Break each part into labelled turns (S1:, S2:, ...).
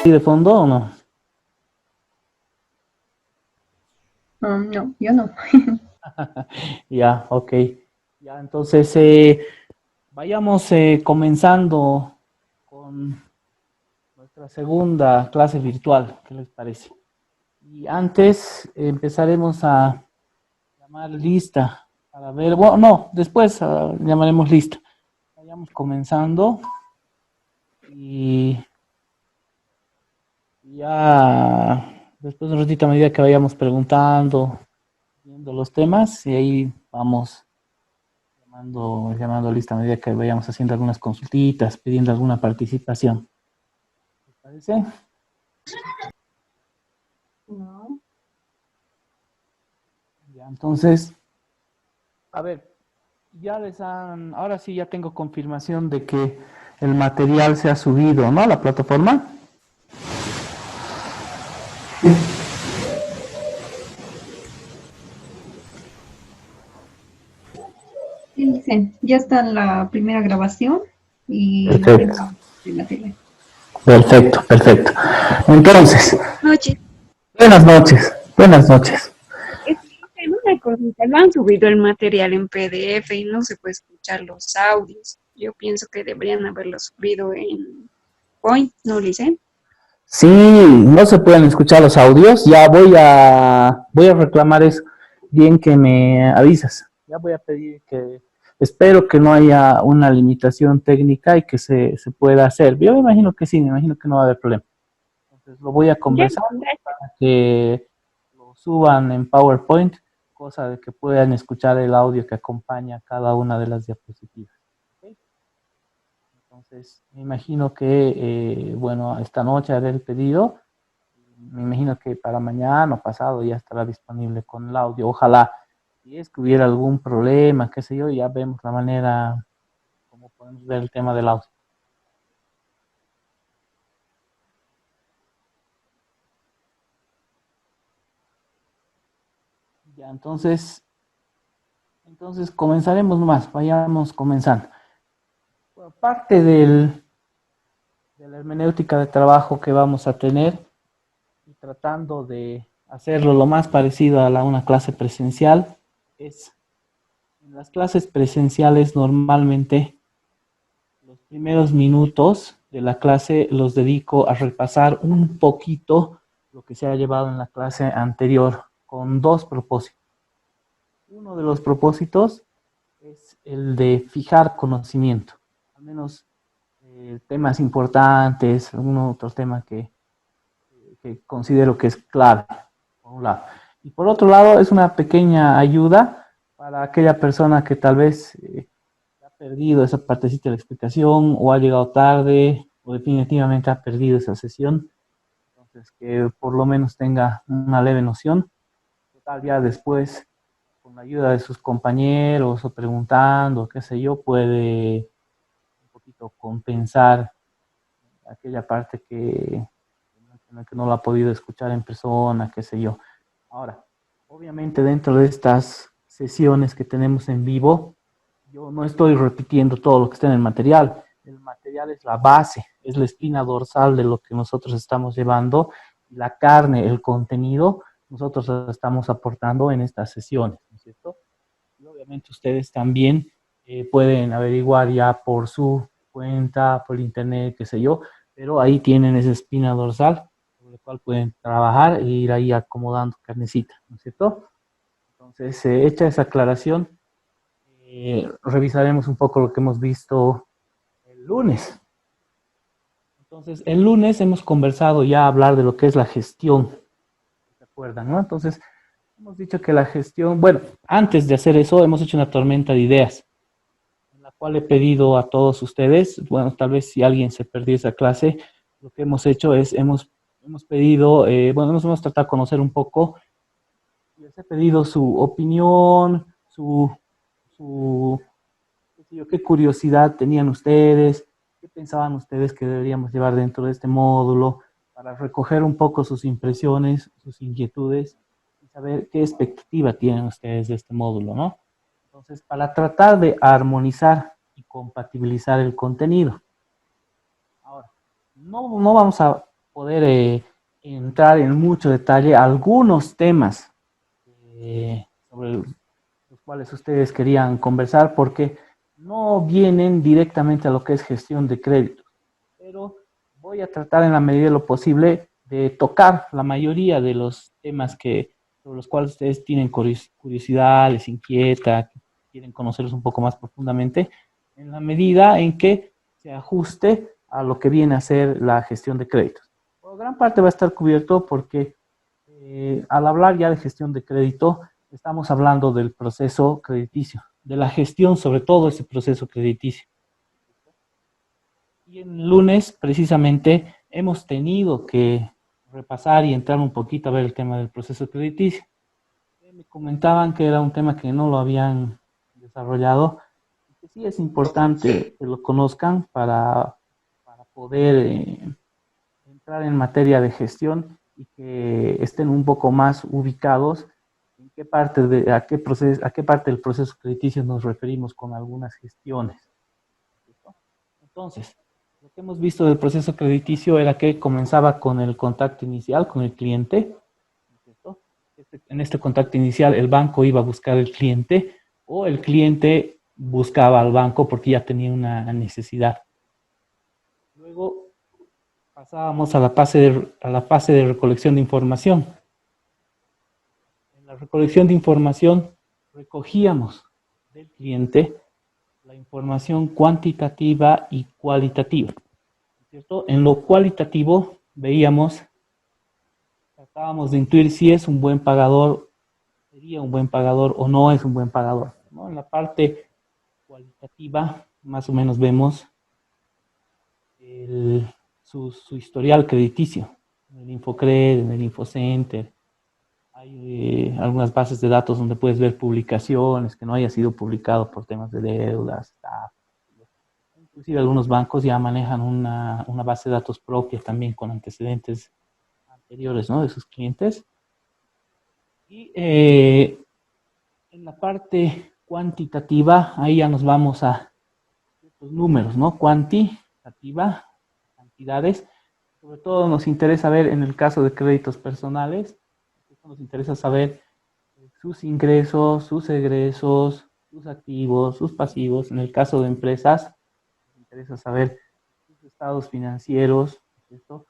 S1: ¿Y de fondo o no?
S2: No, yo no.
S1: Ya, ok. Ya, entonces vayamos comenzando con nuestra segunda clase virtual. ¿Qué les parece? Y antes empezaremos a llamar lista para ver, bueno, no, después llamaremos lista. Vayamos comenzando y ya después de un ratito a medida que vayamos preguntando, viendo los temas y ahí vamos llamando lista a medida que vayamos haciendo algunas consultitas, pidiendo alguna participación. ¿Les parece?
S2: No.
S1: Ya, entonces, a ver, ahora sí ya tengo confirmación de que el material se ha subido, ¿no? A la plataforma.
S2: Sí, dicen, ya está la primera grabación y la
S1: Perfecto,
S2: primera de la tele.
S1: perfecto, perfecto. Entonces,
S3: Noches.
S1: buenas noches, buenas noches.
S3: Tengo una cosita, no han subido el material en PDF y no se puede escuchar los audios. Yo pienso que deberían haberlo subido en Point, ¿no lo hice?
S1: Sí, no se pueden escuchar los audios. Ya voy a reclamar eso. Bien que me avisas. Ya voy a pedir que, espero que no haya una limitación técnica y que se pueda hacer. Yo me imagino que sí, me imagino que no va a haber problema. Entonces lo voy a
S3: Ya,
S1: conversar
S3: gracias.
S1: para que lo suban en PowerPoint, cosa de que puedan escuchar el audio que acompaña cada una de las diapositivas. ¿Ok? Entonces, me imagino que, bueno, esta noche haré el pedido. Me imagino que para mañana o pasado ya estará disponible con el audio. Ojalá, si es que hubiera algún problema, qué sé yo, ya vemos la manera como podemos ver el tema del audio. Ya, entonces comenzaremos nomás, vayamos comenzando. Bueno, parte de la hermenéutica de trabajo que vamos a tener y tratando de hacerlo lo más parecido a una clase presencial es, en las clases presenciales normalmente los primeros minutos de la clase los dedico a repasar un poquito lo que se ha llevado en la clase anterior con dos propósitos. Uno de los propósitos es el de fijar conocimiento, al menos temas importantes, algún otro tema que considero que es clave, por un lado. Y por otro lado, es una pequeña ayuda para aquella persona que tal vez ha perdido esa partecita de la explicación o ha llegado tarde o definitivamente ha perdido esa sesión. Entonces, que por lo menos tenga una leve noción. Total, ya después, con la ayuda de sus compañeros o preguntando, qué sé yo, puede un poquito compensar aquella parte que no lo ha podido escuchar en persona, qué sé yo. Ahora, obviamente dentro de estas sesiones que tenemos en vivo, yo no estoy repitiendo todo lo que está en el material. El material es la base, es la espina dorsal de lo que nosotros estamos llevando. Y la carne, el contenido, nosotros lo estamos aportando en estas sesiones, ¿no es cierto? Y obviamente ustedes también pueden averiguar ya por su cuenta, por internet, qué sé yo, pero ahí tienen esa espina dorsal, sobre la cual pueden trabajar e ir ahí acomodando carnecita, ¿no es cierto? Entonces, hecha esa aclaración, revisaremos un poco lo que hemos visto el lunes. Entonces, el lunes hemos conversado ya a hablar de lo que es la gestión, ¿se acuerdan, no? Entonces, hemos dicho que la gestión, bueno, antes de hacer eso, hemos hecho una tormenta de ideas, en la cual he pedido a todos ustedes, bueno, tal vez si alguien se perdió esa clase, lo que hemos hecho es, hemos pedido, bueno, hemos tratado de conocer un poco, les he pedido su opinión, su qué sé yo, qué curiosidad tenían ustedes, qué pensaban ustedes que deberíamos llevar dentro de este módulo, para recoger un poco sus impresiones, sus inquietudes y saber qué expectativa tienen ustedes de este módulo, ¿no? Entonces, para tratar de armonizar y compatibilizar el contenido. Ahora, no vamos a poder entrar en mucho detalle algunos temas sobre los cuales ustedes querían conversar, porque no vienen directamente a lo que es gestión de créditos, pero voy a tratar en la medida de lo posible de tocar la mayoría de los temas sobre los cuales ustedes tienen curiosidad, les inquieta, quieren conocerlos un poco más profundamente, en la medida en que se ajuste a lo que viene a ser la gestión de créditos. Por gran parte va a estar cubierto porque al hablar ya de gestión de crédito, estamos hablando del proceso crediticio, de la gestión sobre todo ese proceso crediticio. Y el lunes, precisamente, hemos tenido que repasar y entrar un poquito a ver el tema del proceso crediticio. Me comentaban que era un tema que no lo habían desarrollado, y que sí es importante que lo conozcan para poder entrar en materia de gestión y que estén un poco más ubicados en qué parte a qué parte del proceso crediticio nos referimos con algunas gestiones. ¿Listo? Entonces, lo que hemos visto del proceso crediticio era que comenzaba con el contacto inicial con el cliente, ¿cierto? En este contacto inicial el banco iba a buscar al cliente o el cliente buscaba al banco porque ya tenía una necesidad. Luego pasábamos a la fase de recolección de información. En la recolección de información recogíamos del cliente la información cuantitativa y cualitativa, ¿cierto? En lo cualitativo tratábamos de intuir si es un buen pagador, sería un buen pagador o no es un buen pagador, ¿no? En la parte cualitativa, más o menos vemos su historial crediticio, en el Infocred, en el Infocenter. Hay algunas bases de datos donde puedes ver publicaciones que no haya sido publicado por temas de deudas. Inclusive algunos bancos ya manejan una base de datos propia también con antecedentes anteriores, ¿no?, de sus clientes. Y en la parte cuantitativa, ahí ya nos vamos a ciertos números, ¿no? Cuantitativa, cantidades. Sobre todo nos interesa ver en el caso de créditos personales, nos interesa saber sus ingresos, sus egresos, sus activos, sus pasivos. En el caso de empresas, nos interesa saber sus estados financieros, ¿cierto?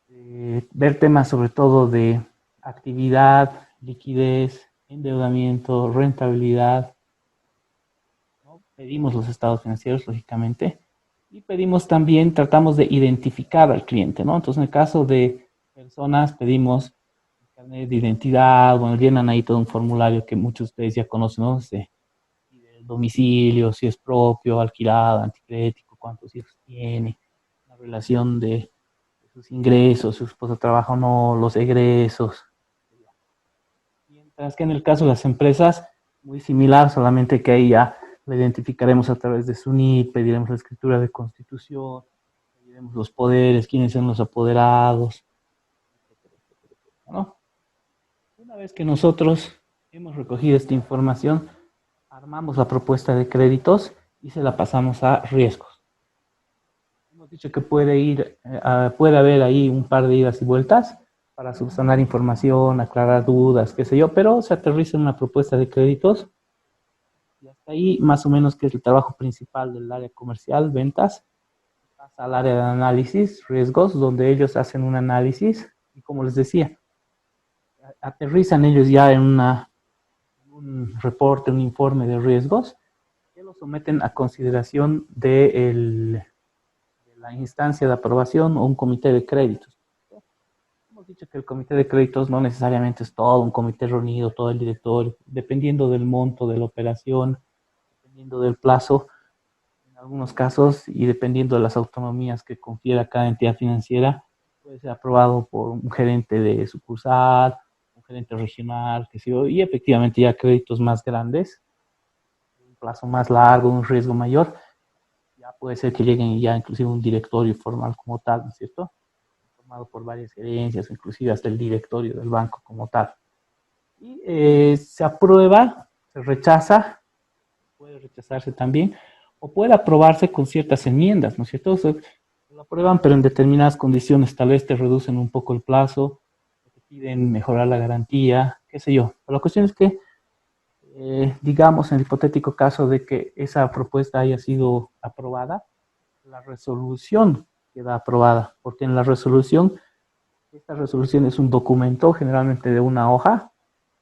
S1: Ver temas sobre todo de actividad, liquidez, endeudamiento, rentabilidad, ¿no? Pedimos los estados financieros, lógicamente, y pedimos también, tratamos de identificar al cliente, ¿no? Entonces, en el caso de personas, pedimos carnet de identidad, bueno, llenan ahí todo un formulario que muchos de ustedes ya conocen, ¿no? El domicilio, si es propio, alquilado, anticrético, cuántos hijos tiene, la relación de sus ingresos, si su esposa trabaja o no, los egresos. Mientras que en el caso de las empresas, muy similar, solamente que ahí ya la identificaremos a través de su NIP, pediremos la escritura de constitución, pediremos los poderes, quiénes son los apoderados, ¿no? Una vez que nosotros hemos recogido esta información, armamos la propuesta de créditos y se la pasamos a riesgos. Hemos dicho que puede haber ahí un par de idas y vueltas para subsanar información, aclarar dudas, qué sé yo, pero se aterriza en una propuesta de créditos y hasta ahí más o menos que es el trabajo principal del área comercial, ventas, pasa al área de análisis, riesgos, donde ellos hacen un análisis y como les decía, aterrizan ellos ya en un reporte, un informe de riesgos que lo someten a consideración de la instancia de aprobación o un comité de créditos. Hemos dicho que el comité de créditos no necesariamente es todo un comité reunido, todo el directorio, dependiendo del monto de la operación, dependiendo del plazo, en algunos casos, y dependiendo de las autonomías que confiera cada entidad financiera, puede ser aprobado por un gerente de sucursal, un gerente regional, que sí, y efectivamente ya créditos más grandes, un plazo más largo, un riesgo mayor, ya puede ser que lleguen ya inclusive un directorio formal como tal, ¿no es cierto? Formado por varias gerencias, inclusive hasta el directorio del banco como tal. Y se aprueba, se rechaza, puede rechazarse también, o puede aprobarse con ciertas enmiendas, ¿no es cierto? lo aprueban, pero en determinadas condiciones tal vez te reducen un poco el plazo, te piden mejorar la garantía, qué sé yo. Pero la cuestión es que, digamos, en el hipotético caso de que esa propuesta haya sido aprobada, la resolución queda aprobada, porque en la resolución, esta resolución es un documento generalmente de una hoja,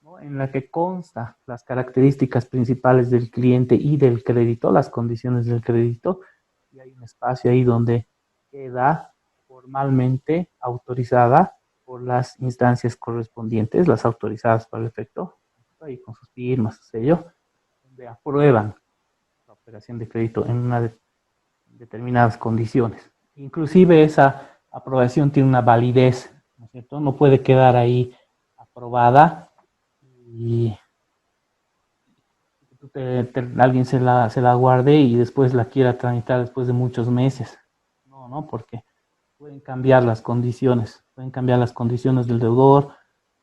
S1: ¿no? En la que consta las características principales del cliente y del crédito, las condiciones del crédito, y hay un espacio ahí donde queda formalmente autorizada por las instancias correspondientes, las autorizadas para el efecto, ahí con sus firmas, su sello, donde aprueban la operación de crédito en determinadas condiciones. Inclusive esa aprobación tiene una validez, ¿no es cierto? No puede quedar ahí aprobada y alguien se la guarde y después la quiera tramitar después de muchos meses. No, no, porque pueden cambiar las condiciones del deudor,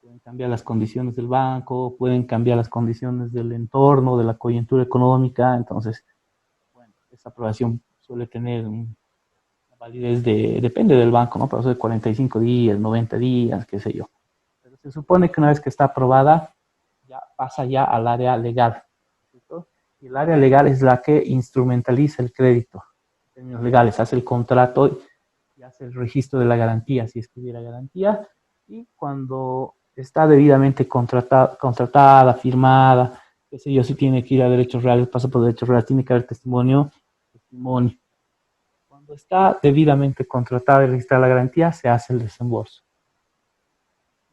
S1: pueden cambiar las condiciones del banco, pueden cambiar las condiciones del entorno, de la coyuntura económica. Entonces, bueno, esa aprobación suele tener una validez depende del banco, ¿no? Pero eso de 45 días, 90 días, qué sé yo. Pero se supone que una vez que está aprobada, ya pasa ya al área legal, ¿cierto? Y el área legal es la que instrumentaliza el crédito, en términos legales, hace el contrato y hace el registro de la garantía, si es que hubiera garantía, y cuando está debidamente contratada, firmada, qué sé yo, si tiene que ir a derechos reales, pasa por derechos reales, tiene que haber testimonio. Cuando está debidamente contratada y registrada la garantía, se hace el desembolso.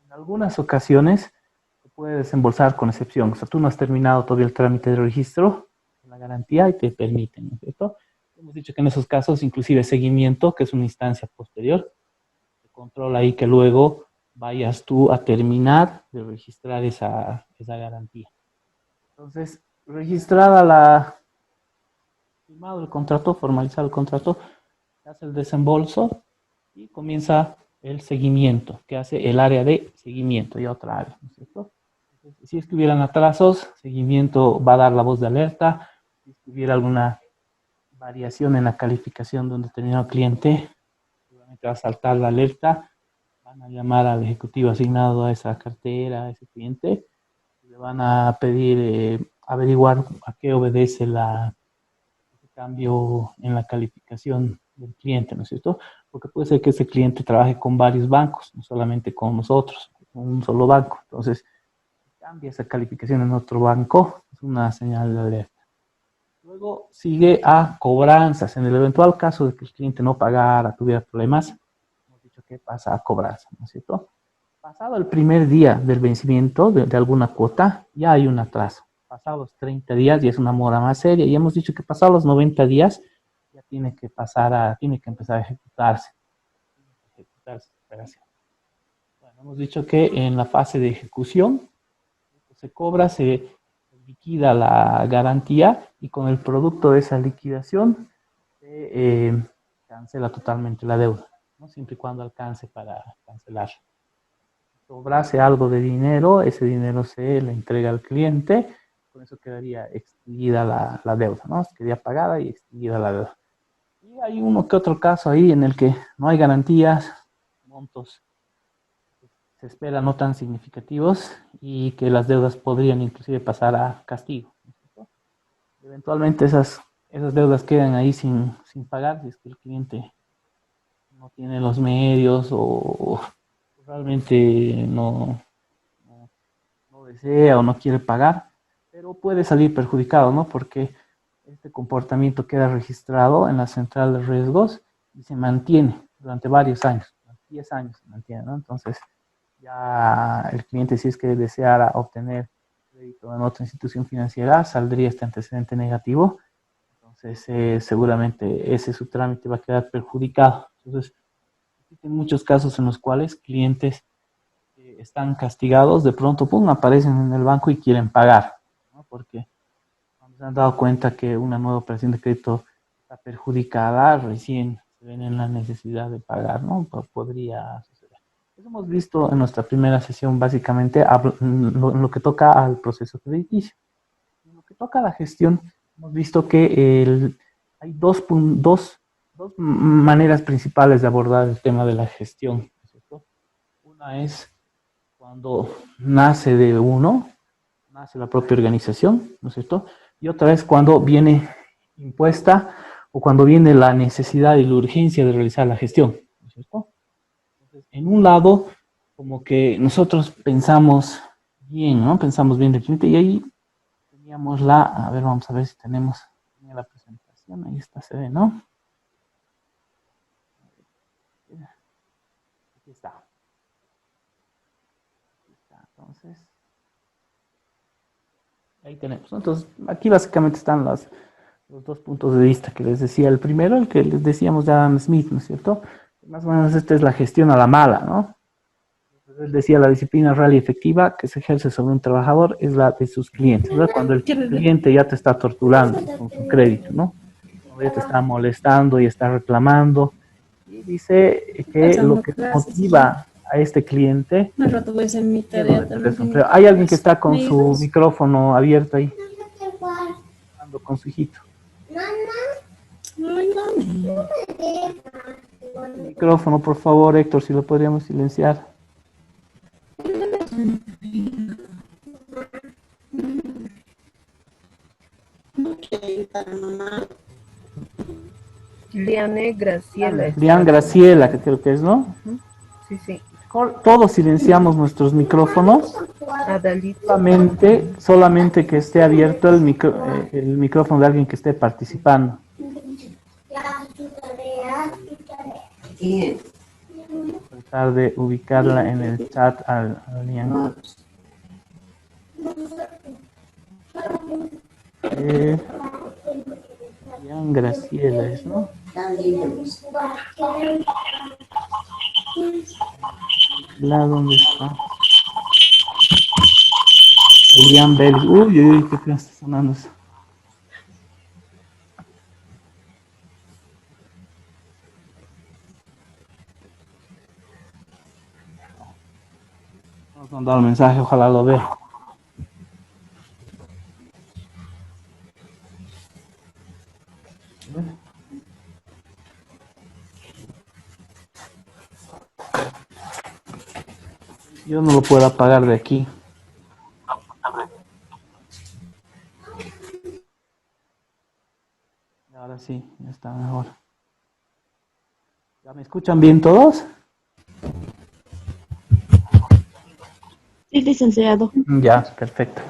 S1: En algunas ocasiones se puede desembolsar con excepción. O sea, tú no has terminado todavía el trámite de registro de la garantía y te permiten, ¿no es cierto? Hemos dicho que en esos casos, inclusive seguimiento, que es una instancia posterior, se controla ahí que luego vayas tú a terminar de registrar esa garantía. Entonces, firmado el contrato, formalizado el contrato, se hace el desembolso y comienza el seguimiento, que hace el área de seguimiento y otra área, ¿no es cierto? Entonces, si es que hubieran atrasos, seguimiento va a dar la voz de alerta. Si es que hubiera alguna variación en la calificación de un determinado cliente, seguramente va a saltar la alerta, van a llamar al ejecutivo asignado a esa cartera, a ese cliente, y le van a pedir averiguar a qué obedece ese cambio en la calificación del cliente, ¿no es cierto? Porque puede ser que ese cliente trabaje con varios bancos, no solamente con nosotros, con un solo banco. Entonces, si cambia esa calificación en otro banco, es una señal de alerta. Luego sigue a cobranzas. En el eventual caso de que el cliente no pagara, tuviera problemas, hemos dicho que pasa a cobranza, ¿no es cierto? Pasado el primer día del vencimiento de alguna cuota, ya hay un atraso. Pasados los 30 días ya es una mora más seria. Y hemos dicho que pasados los 90 días ya tiene que empezar a ejecutarse. Bueno, hemos dicho que en la fase de ejecución se cobra, se liquida la garantía y con el producto de esa liquidación se cancela totalmente la deuda, ¿no? Siempre y cuando alcance para cancelar. Sobrase algo de dinero, ese dinero se le entrega al cliente, con eso quedaría extinguida la deuda, ¿no? Quedaría pagada y extinguida la deuda. Y hay uno que otro caso ahí en el que no hay garantías, montos se espera no tan significativos y que las deudas podrían inclusive pasar a castigo, ¿no? Eventualmente esas deudas quedan ahí sin pagar si es que el cliente no tiene los medios o realmente no desea o no quiere pagar, pero puede salir perjudicado, ¿no? Porque este comportamiento queda registrado en la central de riesgos y se mantiene durante varios años, 10 años se mantiene, ¿no? Entonces, ya el cliente, si es que deseara obtener crédito en otra institución financiera, saldría este antecedente negativo. Entonces, seguramente ese su trámite va a quedar perjudicado. Entonces, existen muchos casos en los cuales clientes están castigados, de pronto, pum, aparecen en el banco y quieren pagar, ¿no? Porque cuando se han dado cuenta que una nueva operación de crédito está perjudicada, recién se ven en la necesidad de pagar, ¿no? Podría suceder. Eso hemos visto en nuestra primera sesión, básicamente, en lo que toca al proceso crediticio. En lo que toca a la gestión, hemos visto que hay dos dos maneras principales de abordar el tema de la gestión, ¿cierto? Una es cuando nace de uno, nace la propia organización, ¿no es cierto? Y otra es cuando viene impuesta o cuando viene la necesidad y la urgencia de realizar la gestión, ¿no es cierto? Entonces, en un lado, como que nosotros pensamos bien, ¿no? Pensamos bien del cliente y ahí teníamos a ver, vamos a ver si tenemos la presentación, ahí está, se ve, ¿no? Aquí está. Aquí está, entonces, ahí tenemos, ¿no? Entonces, aquí básicamente están los dos puntos de vista que les decía. El primero, el que les decíamos de Adam Smith, ¿no es cierto? Más o menos esta es la gestión a la mala, ¿no? Entonces, él decía, la disciplina real y efectiva que se ejerce sobre un trabajador es la de sus clientes, ¿verdad? Cuando el cliente ya te está torturando con su crédito, ¿no? Cuando ya te está molestando y está reclamando. Y dice que lo que motiva a este cliente...
S4: Al rato voy a hacer mi tarea también.
S1: Pero hay alguien que está con su micrófono abierto ahí, hablando con su hijito. El micrófono, por favor, Héctor, si lo podríamos silenciar.
S5: Liane Graciela.
S1: Lian Graciela, que creo que es, ¿no?
S5: Sí, sí.
S1: Todos silenciamos nuestros micrófonos,
S5: Adalito.
S1: solamente que esté abierto el micrófono de alguien que esté participando. Tratar de ubicarla en el chat al Lian. Lian Graciela es, ¿no? ¿Dónde está? Lian Vélez. Uy, uy, qué feo está sonando eso. Vamos a mandar un mensaje, ojalá lo vea. Yo no lo puedo apagar de aquí. Ahora sí, ya está mejor. ¿Ya me escuchan bien todos?
S4: Sí, licenciado.
S1: Ya, perfecto.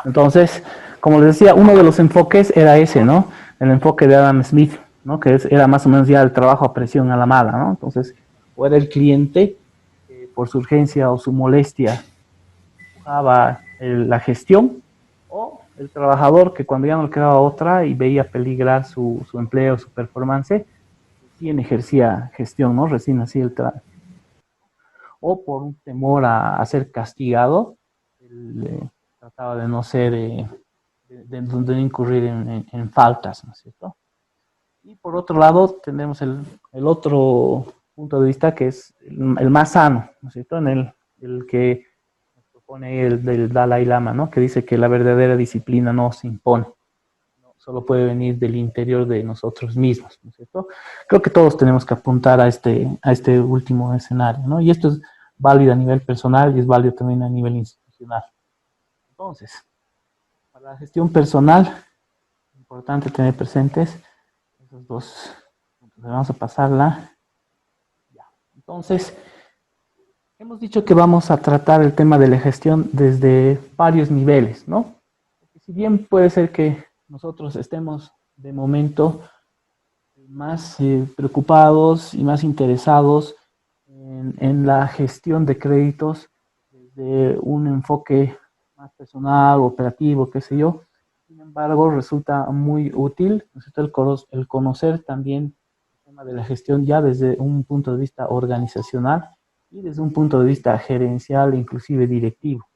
S1: Entonces, como les decía, uno de los enfoques era ese, ¿no? El enfoque de Adam Smith, ¿no? Que era más o menos ya el trabajo a presión a la mala, ¿no? Entonces, o era el cliente, por su urgencia o su molestia, buscaba la gestión, o el trabajador que cuando ya no le quedaba otra y veía peligrar su empleo, su performance, recién ejercía gestión, ¿no? Recién hacía el trabajo. O por un temor a ser castigado, él trataba de no ser, de no incurrir en faltas, ¿no es cierto? Y por otro lado, tenemos el otro punto de vista que es el más sano, ¿no es cierto? En el que nos propone el del Dalai Lama, ¿no? Que dice que la verdadera disciplina no se impone, ¿no? Solo puede venir del interior de nosotros mismos, ¿no es cierto? Creo que todos tenemos que apuntar a este último escenario, ¿no? Y esto es válido a nivel personal y es válido también a nivel institucional. Entonces, para la gestión personal, es importante tener presentes esos dos puntos. Vamos a pasarla. Ya. Entonces, hemos dicho que vamos a tratar el tema de la gestión desde varios niveles, ¿no? Porque si bien puede ser que nosotros estemos de momento más preocupados y más interesados en la gestión de créditos desde un enfoque más personal, operativo, qué sé yo. Sin embargo, resulta muy útil, ¿no es cierto?, el conocer también el tema de la gestión ya desde un punto de vista organizacional y desde un punto de vista gerencial, inclusive directivo.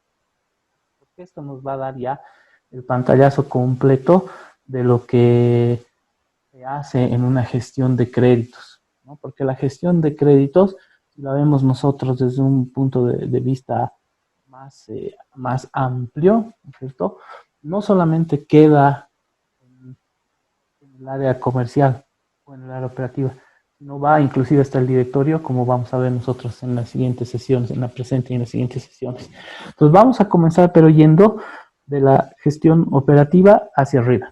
S1: Porque esto nos va a dar ya el pantallazo completo de lo que se hace en una gestión de créditos, ¿no? Porque la gestión de créditos, si la vemos nosotros desde un punto de vista más amplio, ¿no es cierto?, no solamente queda en el área comercial, o en el área operativa, sino va inclusive hasta el directorio, como vamos a ver nosotros en las siguientes sesiones, en la presente y en las siguientes sesiones. Entonces vamos a comenzar, pero yendo de la gestión operativa hacia arriba.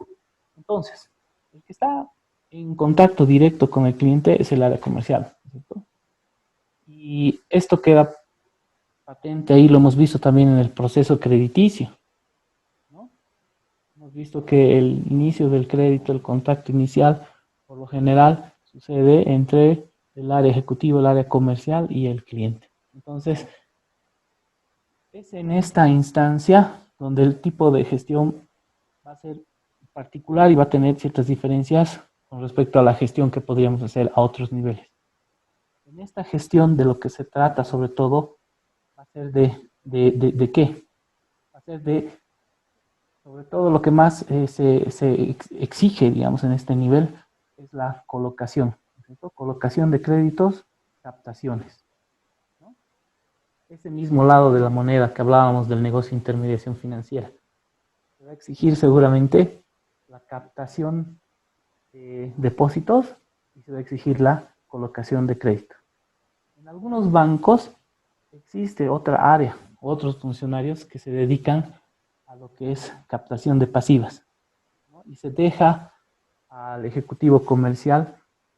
S1: Entonces, el que está en contacto directo con el cliente es el área comercial, ¿cierto? Y esto queda patente ahí, lo hemos visto también en el proceso crediticio, ¿no? Hemos visto que el inicio del crédito, el contacto inicial, por lo general sucede entre el área ejecutiva, el área comercial y el cliente. Entonces, es en esta instancia donde el tipo de gestión va a ser particular y va a tener ciertas diferencias con respecto a la gestión que podríamos hacer a otros niveles. En esta gestión de lo que se trata sobre todo va a ser de qué? Va a ser de, sobre todo lo que más se exige, digamos, en este nivel es la colocación, ¿cierto? Colocación de créditos, captaciones, ¿no? Ese mismo lado de la moneda que hablábamos del negocio de intermediación financiera. Se va a exigir seguramente la captación de depósitos y se va a exigir la colocación de crédito. En algunos bancos existe otra área, otros funcionarios que se dedican a lo que es captación de pasivas, ¿no? Y se deja al ejecutivo comercial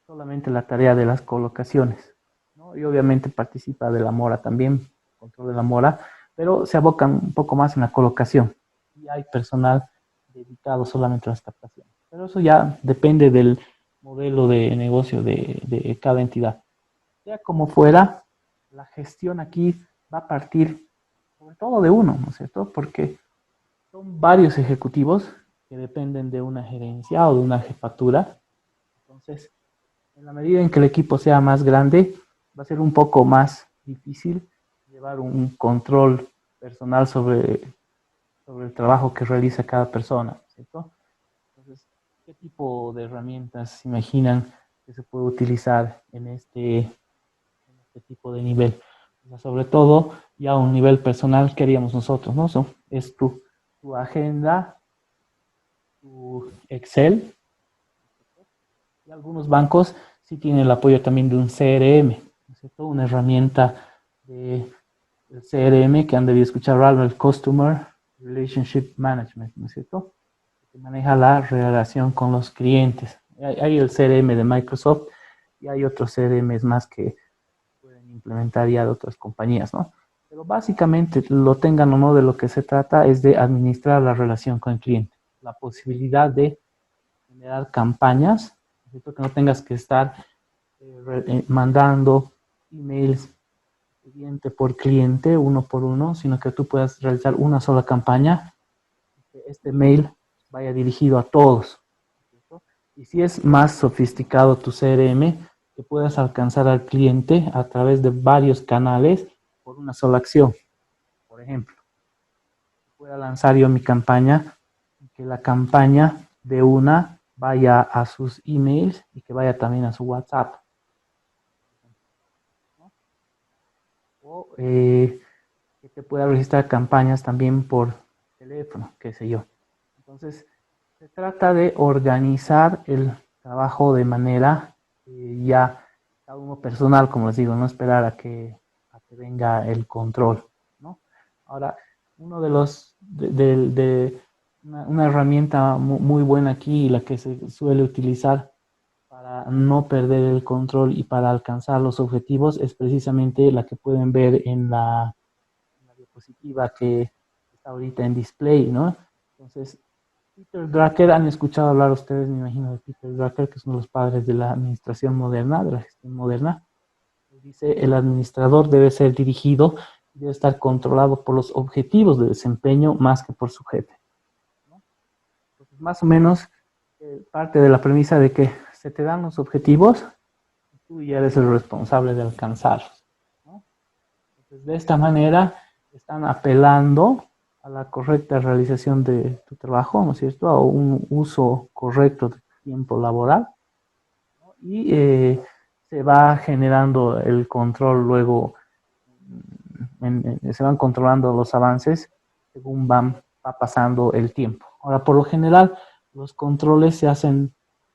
S1: solamente la tarea de las colocaciones, ¿no? Y obviamente participa de la mora también, control de la mora, pero se abocan un poco más en la colocación y hay personal dedicado solamente a las captaciones. Pero eso ya depende del modelo de negocio de cada entidad. Sea como fuera, la gestión aquí va a partir sobre todo de uno, ¿no es cierto? Porque son varios ejecutivos que dependen de una gerencia o de una jefatura. Entonces, en la medida en que el equipo sea más grande, va a ser un poco más difícil llevar un control personal sobre el trabajo que realiza cada persona, ¿cierto? Entonces, ¿qué tipo de herramientas se imaginan que se puede utilizar en este tipo de nivel? O sea, sobre todo, ya a un nivel personal, ¿qué haríamos nosotros, no? Es tu agenda, tu Excel, y algunos bancos sí tienen el apoyo también de un CRM, ¿no es cierto? Una herramienta de CRM que han debido escuchar algo, el Customer Relationship Management, ¿no es cierto? Que maneja la relación con los clientes. Hay el CRM de Microsoft y hay otros CRMs más que pueden implementar ya de otras compañías, ¿no? Pero básicamente, lo tengan o no, de lo que se trata es de administrar la relación con el cliente. La posibilidad de generar campañas, ¿cierto? Que no tengas que estar mandando emails cliente por cliente, uno por uno, sino que tú puedas realizar una sola campaña, que este mail vaya dirigido a todos, ¿cierto? Y si es más sofisticado tu CRM, que puedas alcanzar al cliente a través de varios canales por una sola acción. Por ejemplo, puedo lanzar yo mi campaña y que la campaña de una vaya a sus emails y que vaya también a su WhatsApp, ¿no? O que te pueda registrar campañas también por teléfono, qué sé yo. Entonces, se trata de organizar el trabajo de manera ya cada uno personal, como les digo, no esperar a que venga el control, ¿no? Ahora, uno de los, de una herramienta muy buena aquí, la que se suele utilizar para no perder el control y para alcanzar los objetivos, es precisamente la que pueden ver en la diapositiva que está ahorita en display, ¿no? Entonces, Peter Drucker, han escuchado hablar ustedes, me imagino, de Peter Drucker, que es uno de los padres de la administración moderna, de la gestión moderna. Dice, el administrador debe ser dirigido, debe estar controlado por los objetivos de desempeño más que por su jefe, ¿no? Entonces, más o menos, parte de la premisa de que se te dan los objetivos y tú ya eres el responsable de alcanzarlos, ¿no? Entonces, de esta manera, están apelando a la correcta realización de tu trabajo, ¿no es cierto? A un uso correcto de tu tiempo laboral, ¿no? Y se va generando el control luego, se van controlando los avances según va pasando el tiempo. Ahora, por lo general, los controles se hacen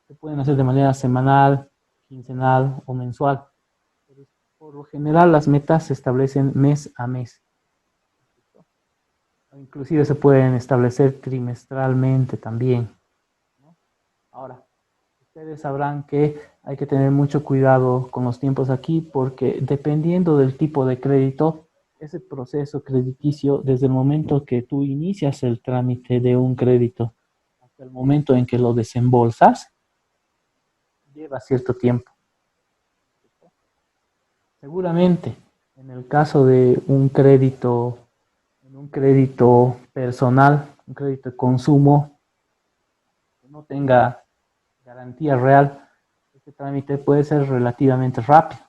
S1: se pueden hacer de manera semanal, quincenal o mensual. Pero por lo general las metas se establecen mes a mes. Inclusive se pueden establecer trimestralmente también, ¿no? Ahora, ustedes sabrán que hay que tener mucho cuidado con los tiempos aquí porque dependiendo del tipo de crédito, ese proceso crediticio, desde el momento que tú inicias el trámite de un crédito hasta el momento en que lo desembolsas, lleva cierto tiempo. Seguramente, en el caso de un crédito personal, un crédito de consumo que no tenga garantía real, este trámite puede ser relativamente rápido,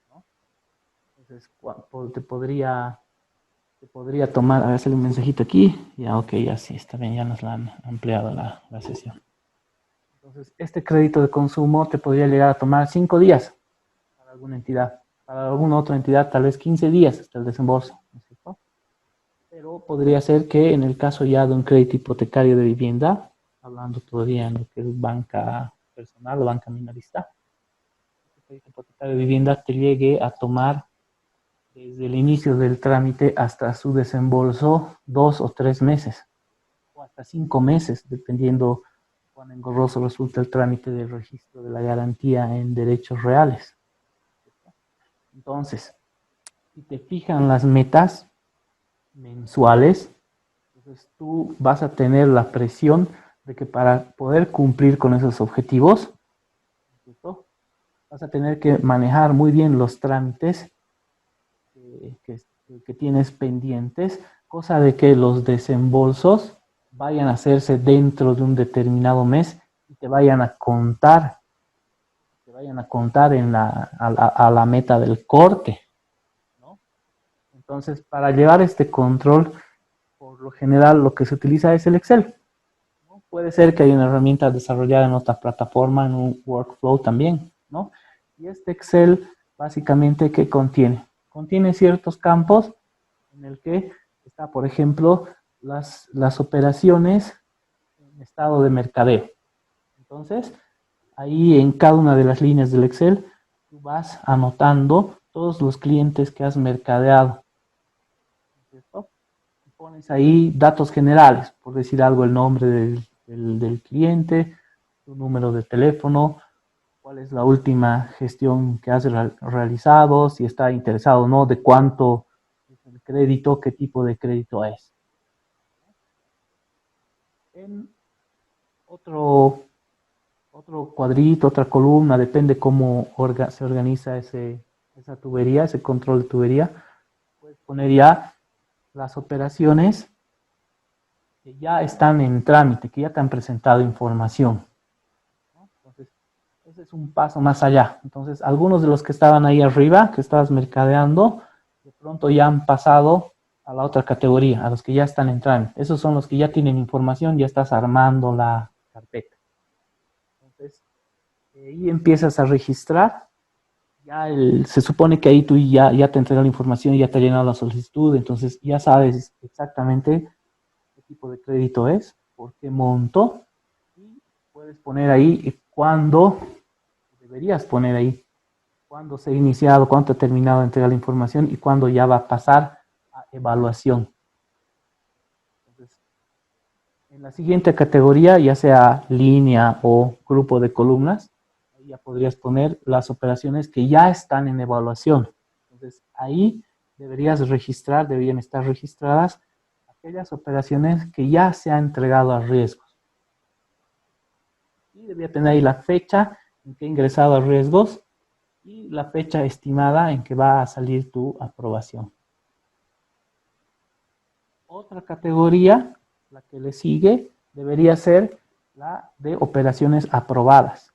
S1: ¿no? Entonces, te podría tomar, a ver, hacer un mensajito aquí, ya, ok, ya sí, está bien, ya nos la han ampliado la sesión. Entonces, este crédito de consumo te podría llegar a tomar 5 días para alguna entidad, para alguna otra entidad tal vez 15 días hasta el desembolso, ¿no es cierto? Pero podría ser que en el caso ya de un crédito hipotecario de vivienda, hablando todavía en lo que es banca personal o banca minorista, el crédito hipotecario de vivienda te llegue a tomar desde el inicio del trámite hasta su desembolso 2 o 3 meses, o hasta 5 meses, dependiendo cuán engorroso resulta el trámite del registro de la garantía en derechos reales. Entonces, si te fijan las metas mensuales, entonces tú vas a tener la presión de que para poder cumplir con esos objetivos, ¿cierto?, vas a tener que manejar muy bien los trámites que tienes pendientes, cosa de que los desembolsos vayan a hacerse dentro de un determinado mes y te vayan a contar a la meta del corte, ¿no? Entonces, para llevar este control, por lo general lo que se utiliza es el Excel, ¿no? Puede ser que haya una herramienta desarrollada en otra plataforma, en un workflow también, ¿no? Y este Excel, básicamente, ¿qué contiene? Contiene ciertos campos en el que está, por ejemplo, las operaciones en estado de mercadeo. Entonces, ahí en cada una de las líneas del Excel, tú vas anotando todos los clientes que has mercadeado, ¿cierto? Y pones ahí datos generales, por decir algo, el nombre del cliente, tu número de teléfono, cuál es la última gestión que has realizado, si está interesado o no, de cuánto es el crédito, qué tipo de crédito es. En otro cuadrito, otra columna, depende cómo se organiza esa tubería, ese control de tubería, puedes poner ya las operaciones que ya están en trámite, que ya te han presentado información, ¿no? Entonces, ese es un paso más allá. Entonces, algunos de los que estaban ahí arriba, que estabas mercadeando, de pronto ya han pasado a la otra categoría, a los que ya están en trámite. Esos son los que ya tienen información, ya estás armando la carpeta. Entonces, ahí empiezas a registrar. Se supone que ahí tú ya te entrega la información, ya te ha llenado la solicitud, entonces ya sabes exactamente qué tipo de crédito es, por qué monto, y puedes poner ahí cuándo, deberías poner ahí, cuándo se ha iniciado, cuándo ha terminado de entregar la información y cuándo ya va a pasar a evaluación. Entonces, en la siguiente categoría, ya sea línea o grupo de columnas, ahí ya podrías poner las operaciones que ya están en evaluación. Entonces, ahí deberían estar registradas aquellas operaciones que ya se han entregado a riesgos. Y debería tener ahí la fecha en que ha ingresado a riesgos y la fecha estimada en que va a salir tu aprobación. Otra categoría, la que le sigue, debería ser la de operaciones aprobadas.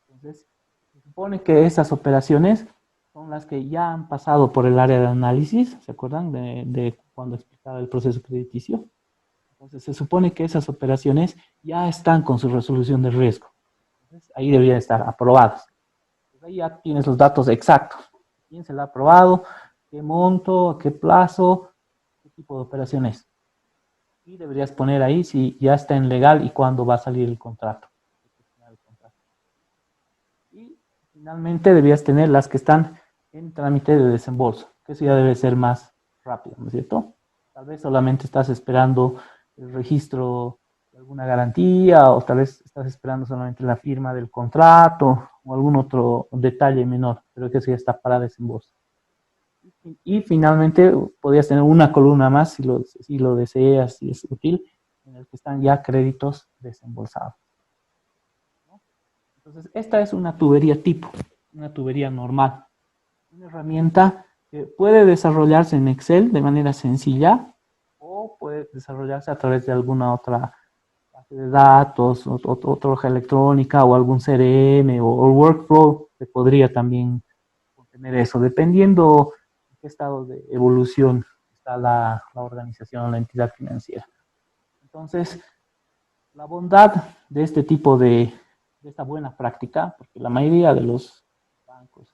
S1: Entonces, se supone que esas operaciones son las que ya han pasado por el área de análisis, ¿se acuerdan de cuando explicaba el proceso crediticio? Entonces, se supone que esas operaciones ya están con su resolución de riesgo. Entonces, ahí deberían estar aprobadas. Entonces, ahí ya tienes los datos exactos. ¿Quién se la ha aprobado? ¿Qué monto? ¿Qué plazo? ¿Qué tipo de operación es? Y deberías poner ahí si ya está en legal y cuándo va a salir el contrato. finalmente debías tener las que están en trámite de desembolso, que eso ya debe ser más rápido, ¿no es cierto? Tal vez solamente estás esperando el registro de alguna garantía o tal vez estás esperando solamente la firma del contrato o algún otro detalle menor, pero que eso ya está para desembolso. Y finalmente podrías tener una columna más si lo deseas, si es útil, en el que están ya créditos desembolsados. Entonces, esta es una tubería tipo, una tubería normal. Una herramienta que puede desarrollarse en Excel de manera sencilla o puede desarrollarse a través de alguna otra base de datos, otra hoja electrónica o algún CRM o workflow que podría también contener eso, dependiendo en qué estado de evolución está la organización o la entidad financiera. Entonces, la bondad de este tipo de esta buena práctica, porque la mayoría de los bancos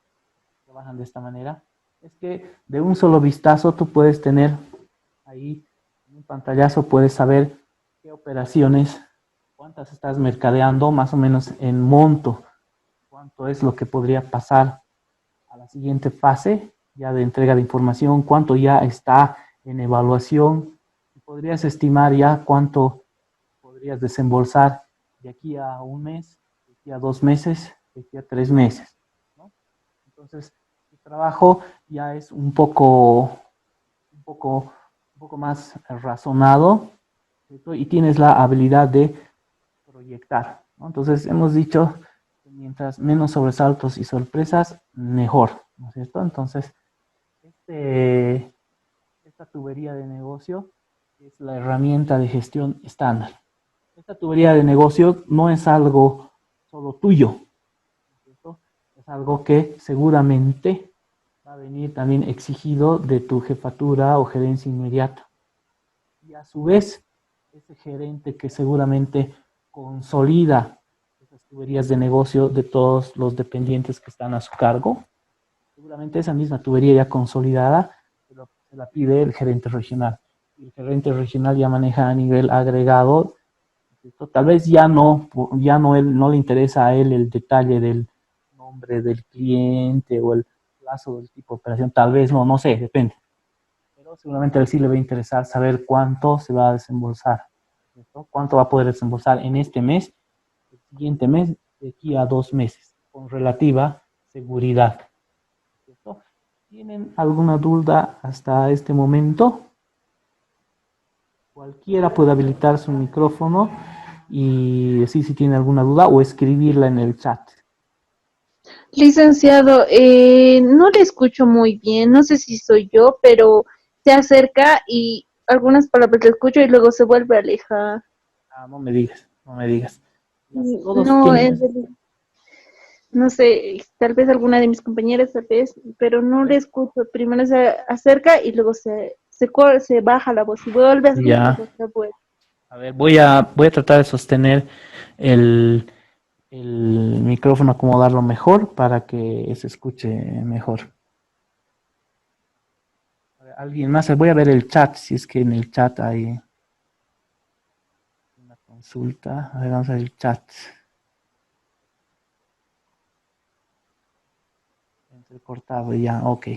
S1: trabajan de esta manera, es que de un solo vistazo tú puedes tener ahí en un pantallazo, puedes saber qué operaciones, cuántas estás mercadeando, más o menos en monto, cuánto es lo que podría pasar a la siguiente fase ya de entrega de información, cuánto ya está en evaluación, y podrías estimar ya cuánto podrías desembolsar de aquí a un mes, de aquí a 2 meses, de aquí a 3 meses, ¿no? Entonces, tu trabajo ya es un poco más razonado, ¿cierto? Y tienes la habilidad de proyectar, ¿no? Entonces, hemos dicho que mientras menos sobresaltos y sorpresas, mejor, ¿no es cierto? Entonces, esta tubería de negocio es la herramienta de gestión estándar. Esta tubería de negocio no es algo solo tuyo, ¿cierto? Es algo que seguramente va a venir también exigido de tu jefatura o gerencia inmediata. Y a su vez, ese gerente que seguramente consolida esas tuberías de negocio de todos los dependientes que están a su cargo, seguramente esa misma tubería ya consolidada se la pide el gerente regional. Y el gerente regional ya maneja a nivel agregado. Tal vez no le interesa a él el detalle del nombre del cliente o el plazo del tipo de operación, tal vez no sé, depende. Pero seguramente a él sí le va a interesar saber cuánto se va a desembolsar, ¿cierto? Cuánto va a poder desembolsar en este mes, el siguiente mes, de aquí a 2 meses, con relativa seguridad, ¿cierto? ¿Tienen alguna duda hasta este momento? Cualquiera puede habilitar su micrófono y decir si tiene alguna duda o escribirla en el chat.
S4: Licenciado, no le escucho muy bien, no sé si soy yo, pero se acerca y algunas palabras le escucho y luego se vuelve a alejar.
S1: Ah, no me digas, no me digas. Todos
S4: No,
S1: tienen.
S4: no sé, tal vez alguna de mis compañeras, tal vez, pero no le escucho. Primero se acerca y luego se baja la voz y vuelve a subir y
S1: Ya,
S4: luego se vuelve.
S1: a ver, voy a tratar de sostener el, el micrófono, acomodarlo mejor para que se escuche mejor. A ver, alguien más, voy a ver el chat, si es que en el chat hay una consulta. A ver, vamos a ver el chat. Entrecortado, ya, ok.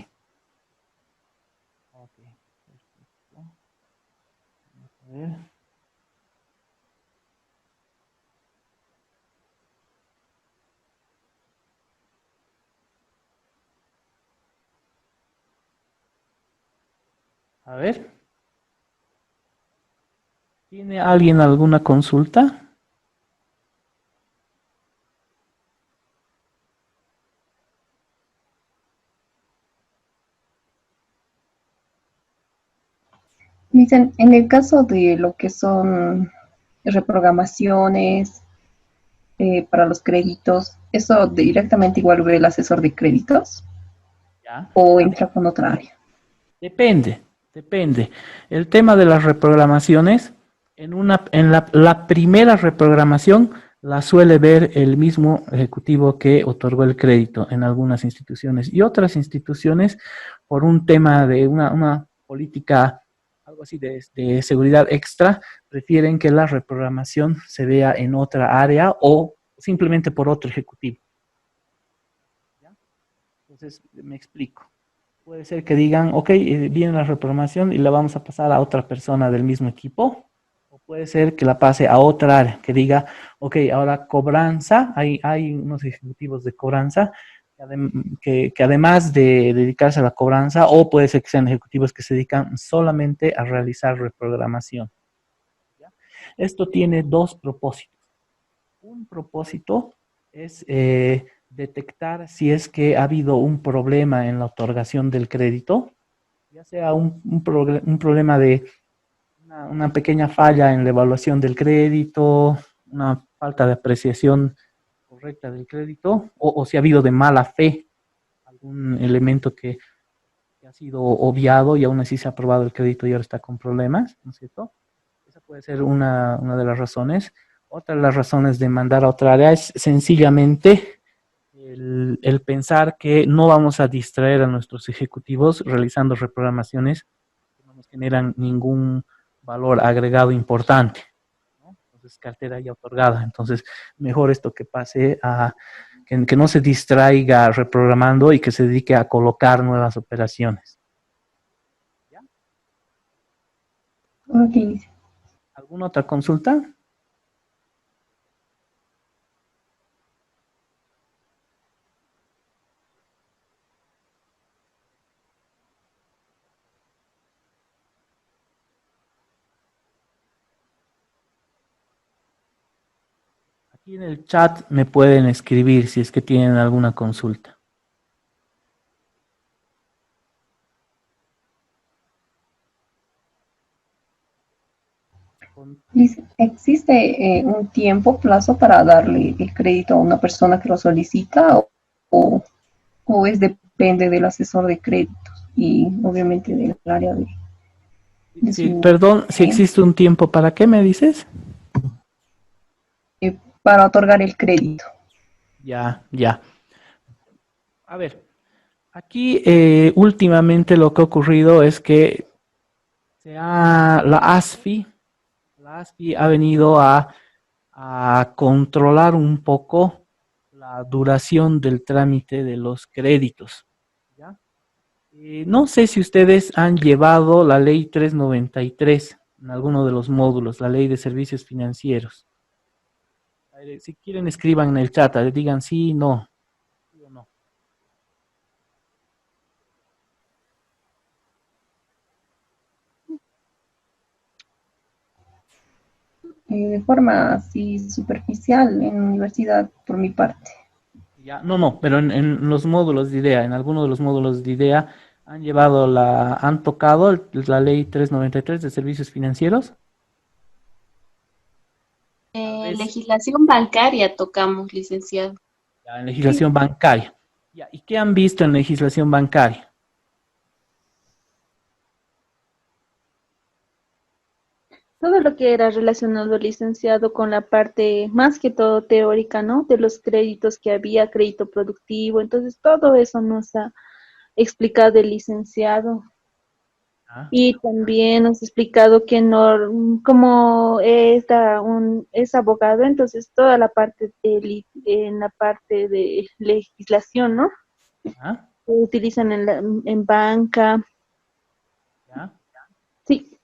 S1: Ok, perfecto. Vamos a ver. A ver. ¿Tiene alguien alguna consulta?
S2: Dicen, en el caso de lo que son reprogramaciones para los créditos, ¿eso directamente igual ve el asesor de créditos
S1: Ya.
S2: o entra con otra área?
S1: Depende. El tema de las reprogramaciones, la primera reprogramación la suele ver el mismo ejecutivo que otorgó el crédito en algunas instituciones y otras instituciones por un tema de una política, algo así de seguridad extra, prefieren que la reprogramación se vea en otra área o simplemente por otro ejecutivo. Entonces, me explico. Puede ser que digan, ok, viene la reprogramación y la vamos a pasar a otra persona del mismo equipo. O puede ser que la pase a otra área, que diga, ok, ahora cobranza, hay unos ejecutivos de cobranza que además de dedicarse a la cobranza, o puede ser que sean ejecutivos que se dedican solamente a realizar reprogramación. ¿Ya? Esto tiene dos propósitos. Un propósito es detectar si es que ha habido un problema en la otorgación del crédito, ya sea un problema de una pequeña falla en la evaluación del crédito, una falta de apreciación correcta del crédito, o si ha habido de mala fe algún elemento que ha sido obviado y aún así se ha aprobado el crédito y ahora está con problemas, ¿no es cierto? Esa puede ser una de las razones. Otra de las razones de mandar a otra área es sencillamente el pensar que no vamos a distraer a nuestros ejecutivos realizando reprogramaciones que no nos generan ningún valor agregado importante, ¿no? Entonces, cartera ya otorgada. Entonces, mejor esto que pase a que no se distraiga reprogramando y que se dedique a colocar nuevas operaciones. ¿Ya?
S2: Ok.
S1: ¿Alguna otra consulta? Aquí en el chat me pueden escribir si es que tienen alguna consulta.
S2: Dice, ¿existe un tiempo, plazo para darle el crédito a una persona que lo solicita o, o es depende del asesor de créditos y obviamente del área de
S1: Sí,
S2: su
S1: perdón, si existe un tiempo, ¿para qué me dices?
S2: para otorgar el crédito?
S1: Ya, ya. A ver, aquí últimamente lo que ha ocurrido es que la ASFI ha venido a controlar un poco la duración del trámite de los créditos. ¿Ya? No sé si ustedes han llevado la ley 393 en alguno de los módulos, la ley de servicios financieros. Si quieren, escriban en el chat, digan sí, no, sí o no.
S2: De forma así superficial en la universidad por mi parte.
S1: Ya, no, pero en los módulos de IDEA, en algunos de los módulos de IDEA, han tocado la ley 393 de servicios financieros. Tal vez
S6: Legislación bancaria tocamos, licenciado.
S1: ya, en
S2: Sí,
S1: legislación bancaria. Ya, ¿y qué han visto en legislación bancaria?
S4: Todo lo que era relacionado, licenciado, con la parte más que todo teórica, ¿no? De los créditos que había, crédito productivo, entonces todo eso nos ha explicado el licenciado.
S1: Ah,
S4: Y también nos ha explicado que no, como es abogado, entonces toda la parte en la parte de legislación, ¿no?
S1: ah,
S4: Que utilizan en banca,
S1: ya,
S4: sí.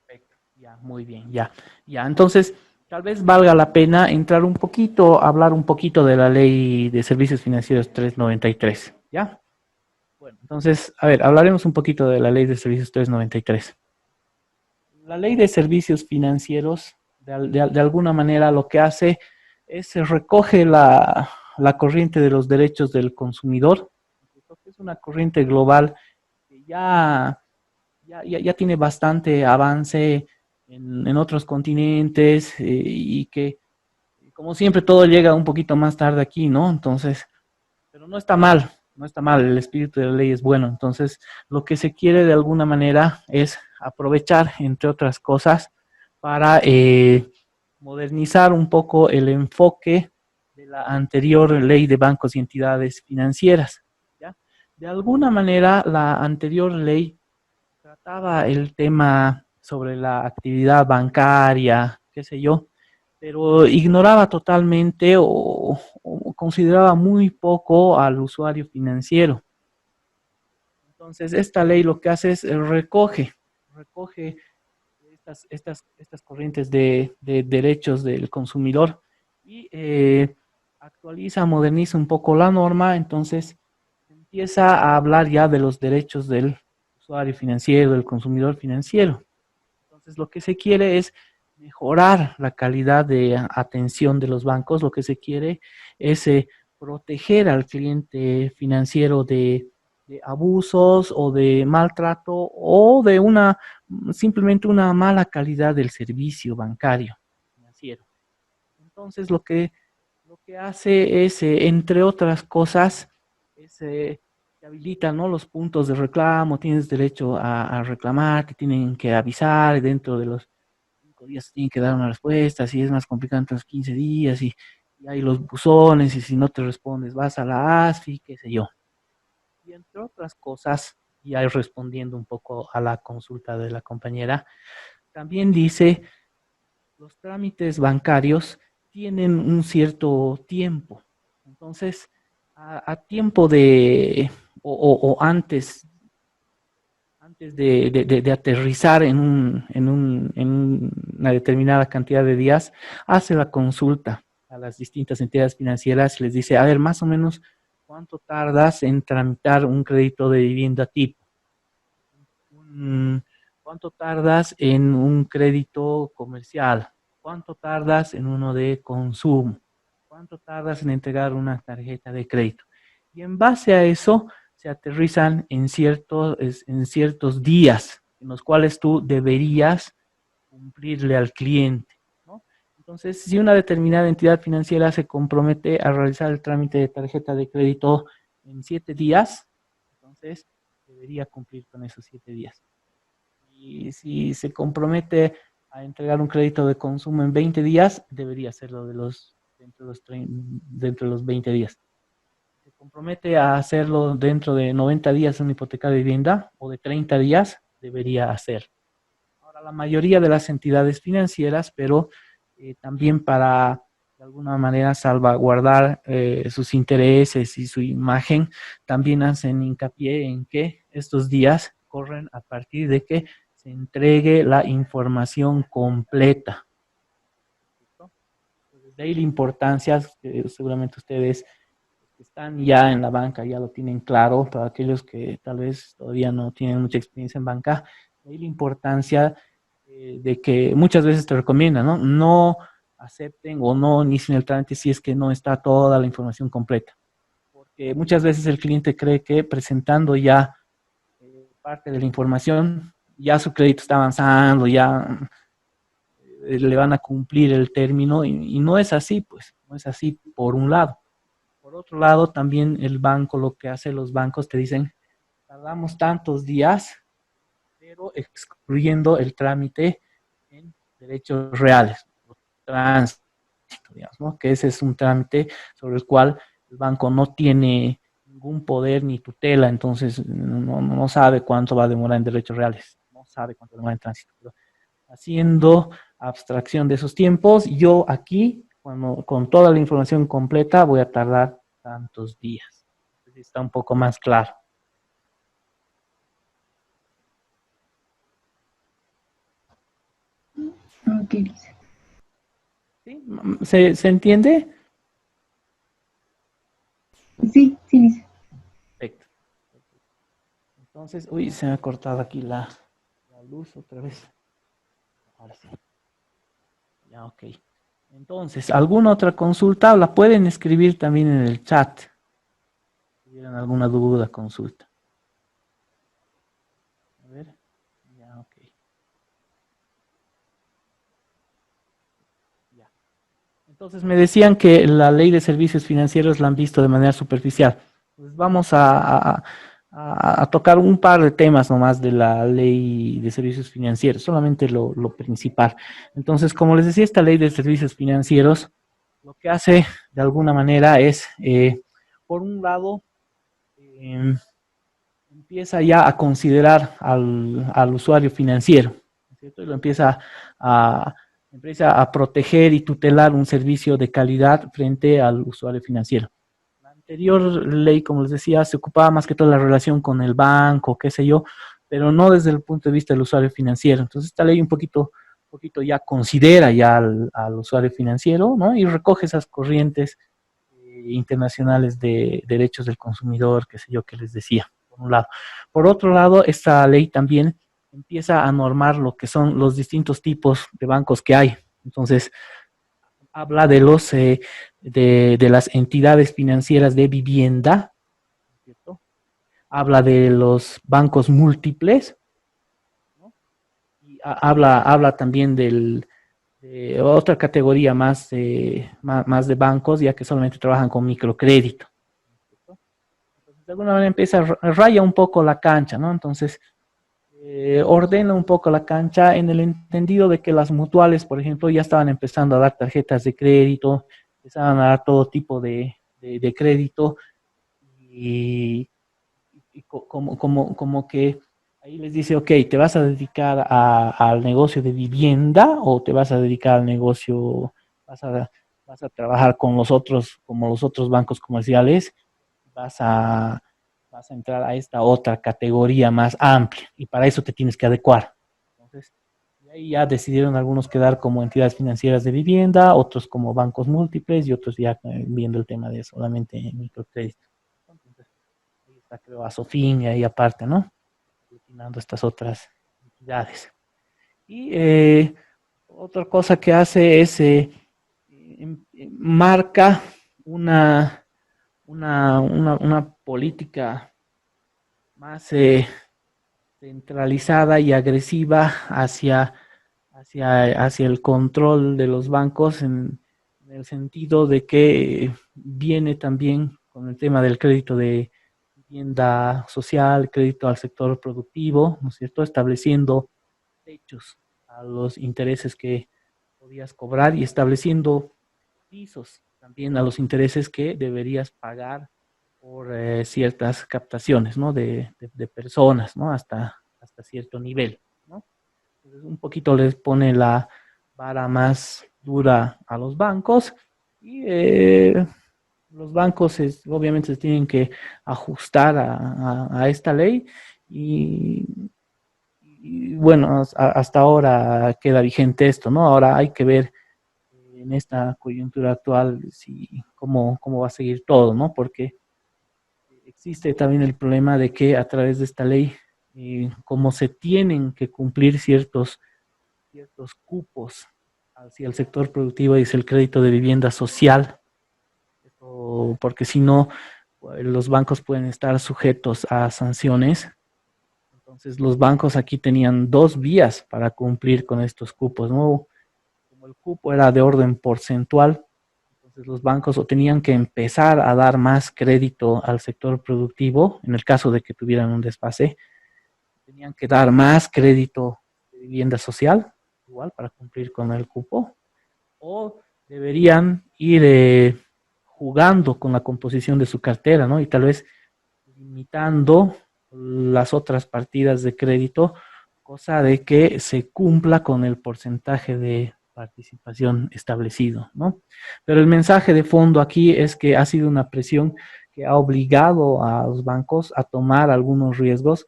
S1: perfecto, ya, muy bien, ya. Ya, entonces, tal vez valga la pena entrar un poquito, hablar un poquito de la ley de servicios financieros 393, ¿ya? Bueno, entonces, a ver, hablaremos un poquito de la ley de servicios 393. La ley de servicios financieros, de alguna manera, lo que hace es se recoge la corriente de los derechos del consumidor, que es una corriente global que ya tiene bastante avance en otros continentes y que, como siempre, todo llega un poquito más tarde aquí, ¿no? Entonces, pero no está mal, no está mal, el espíritu de la ley es bueno. Entonces, lo que se quiere de alguna manera es aprovechar, entre otras cosas, para modernizar un poco el enfoque de la anterior ley de bancos y entidades financieras. ¿Ya? De alguna manera, la anterior ley trataba el tema sobre la actividad bancaria, qué sé yo, pero ignoraba totalmente o consideraba muy poco al usuario financiero. Entonces, esta ley lo que hace es recoge estas corrientes de derechos del consumidor y actualiza, moderniza un poco la norma. Entonces empieza a hablar ya de los derechos del usuario financiero, del consumidor financiero. Entonces lo que se quiere es mejorar la calidad de atención de los bancos. Lo que se quiere es proteger al cliente financiero de abusos o de maltrato o de simplemente una mala calidad del servicio bancario financiero. Entonces lo que hace es, entre otras cosas, es que habilita, ¿no?, los puntos de reclamo. Tienes derecho a reclamar, te tienen que avisar dentro de los 5 días, te tienen que dar una respuesta. Si es más complicado, entre los 15 días, y hay los buzones, y si no te respondes, vas a la ASFI, qué sé yo. Y entre otras cosas, ya respondiendo un poco a la consulta de la compañera, también dice, los trámites bancarios tienen un cierto tiempo. Entonces, a tiempo o antes de aterrizar en una determinada cantidad de días, hace la consulta a las distintas entidades financieras y les dice, a ver, más o menos, ¿cuánto tardas en tramitar un crédito de vivienda tipo? ¿Cuánto tardas en un crédito comercial? ¿Cuánto tardas en uno de consumo? ¿Cuánto tardas en entregar una tarjeta de crédito? Y en base a eso se aterrizan en ciertos días en los cuales tú deberías cumplirle al cliente, ¿no? Entonces, si una determinada entidad financiera se compromete a realizar el trámite de tarjeta de crédito en 7 días, entonces debería cumplir con esos 7 días. Y si se compromete a entregar un crédito de consumo en 20 días, debería hacerlo dentro de los 20 días. Se compromete a hacerlo dentro de 90 días en una hipoteca de vivienda o de 30 días, debería hacer. Ahora, la mayoría de las entidades financieras, pero también para de alguna manera salvaguardar sus intereses y su imagen, también hacen hincapié en que estos días corren a partir de que se entregue la información completa. De ahí la importancia, que seguramente ustedes que están ya en la banca ya lo tienen claro. Para aquellos que tal vez todavía no tienen mucha experiencia en banca, de ahí la importancia de que muchas veces te recomiendan, ¿no? No acepten o no inicien el trámite si es que no está toda la información completa. Porque muchas veces el cliente cree que presentando ya parte de la información, ya su crédito está avanzando, ya le van a cumplir el término, y no es así, pues, no es así por un lado. Por otro lado, también el banco, lo que hace los bancos, te dicen, tardamos tantos días, pero excluyendo el trámite en derechos reales, tránsito, digamos, ¿no? Que ese es un trámite sobre el cual el banco no tiene ningún poder ni tutela. Entonces no sabe cuánto va a demorar en derechos reales, no sabe cuánto demora en tránsito. Pero haciendo abstracción de esos tiempos, yo aquí, con toda la información completa, voy a tardar tantos días. Entonces está un poco más claro.
S2: Ok, dice.
S1: ¿Sí? ¿Se entiende?
S2: Sí, sí, dice.
S1: Perfecto. Entonces, uy, se me ha cortado aquí la luz otra vez. Ahora sí. Ya, ok. Entonces, ¿alguna otra consulta? La pueden escribir también en el chat. Si tuvieran alguna duda, consulta. A ver. Ya, ok. Ya. Entonces, me decían que la ley de servicios financieros la han visto de manera superficial. Pues vamos a tocar un par de temas nomás de la ley de servicios financieros, solamente lo principal. Entonces, como les decía, esta ley de servicios financieros lo que hace de alguna manera es, por un lado, eh, empieza ya a considerar al usuario financiero, ¿cierto? Y lo empieza a empieza a proteger y tutelar un servicio de calidad frente al usuario financiero. La anterior ley, como les decía, se ocupaba más que todo la relación con el banco, qué sé yo, pero no desde el punto de vista del usuario financiero. Entonces esta ley un poquito ya considera ya al usuario financiero, ¿no? Y recoge esas corrientes internacionales de derechos del consumidor, qué sé yo, que les decía, por un lado. Por otro lado, esta ley también empieza a normar lo que son los distintos tipos de bancos que hay. Entonces, habla de de las entidades financieras de vivienda, ¿cierto? Habla de los bancos múltiples, ¿no? Y habla también de otra categoría más de bancos, ya que solamente trabajan con microcrédito. Entonces, de alguna manera empieza raya un poco la cancha, ¿no? Entonces, ordena un poco la cancha en el entendido de que las mutuales, por ejemplo, ya estaban empezando a dar tarjetas de crédito, empezaban a dar todo tipo de crédito y, como que ahí les dice, ok, ¿te vas a dedicar al negocio de vivienda o te vas a dedicar al negocio, vas a, vas a trabajar con los otros, como los otros bancos comerciales? Vas a, vas a entrar a esta otra categoría más amplia y para eso te tienes que adecuar. Entonces, de ahí ya decidieron algunos quedar como entidades financieras de vivienda, otros como bancos múltiples y otros ya viendo el tema de solamente microcrédito. Entonces, ahí está creo a Sofín y ahí aparte, ¿no? Destinando estas otras entidades. Y otra cosa que hace es marca una, una política más centralizada y agresiva hacia el control de los bancos en el sentido de que viene también con el tema del crédito de vivienda social, crédito al sector productivo, ¿no es cierto? Estableciendo techos a los intereses que podías cobrar y estableciendo pisos también a los intereses que deberías pagar por ciertas captaciones, ¿no? De personas, ¿no? Hasta cierto nivel, ¿no? Entonces, un poquito les pone la vara más dura a los bancos y los bancos obviamente se tienen que ajustar a esta ley y, y bueno, hasta ahora queda vigente esto, ¿no? Ahora hay que ver en esta coyuntura actual cómo va a seguir todo, ¿no? Porque existe también el problema de que a través de esta ley, como se tienen que cumplir ciertos cupos hacia el sector productivo y hacia el crédito de vivienda social, porque si no, pues, los bancos pueden estar sujetos a sanciones. Entonces, los bancos aquí tenían dos vías para cumplir con estos cupos, ¿no? Como el cupo era de orden porcentual, entonces los bancos o tenían que empezar a dar más crédito al sector productivo, en el caso de que tuvieran un desfase, tenían que dar más crédito de vivienda social, igual para cumplir con el cupo, o deberían ir jugando con la composición de su cartera, ¿no? Y tal vez limitando las otras partidas de crédito, cosa de que se cumpla con el porcentaje de participación establecido, ¿no? Pero el mensaje de fondo aquí es que ha sido una presión que ha obligado a los bancos a tomar algunos riesgos,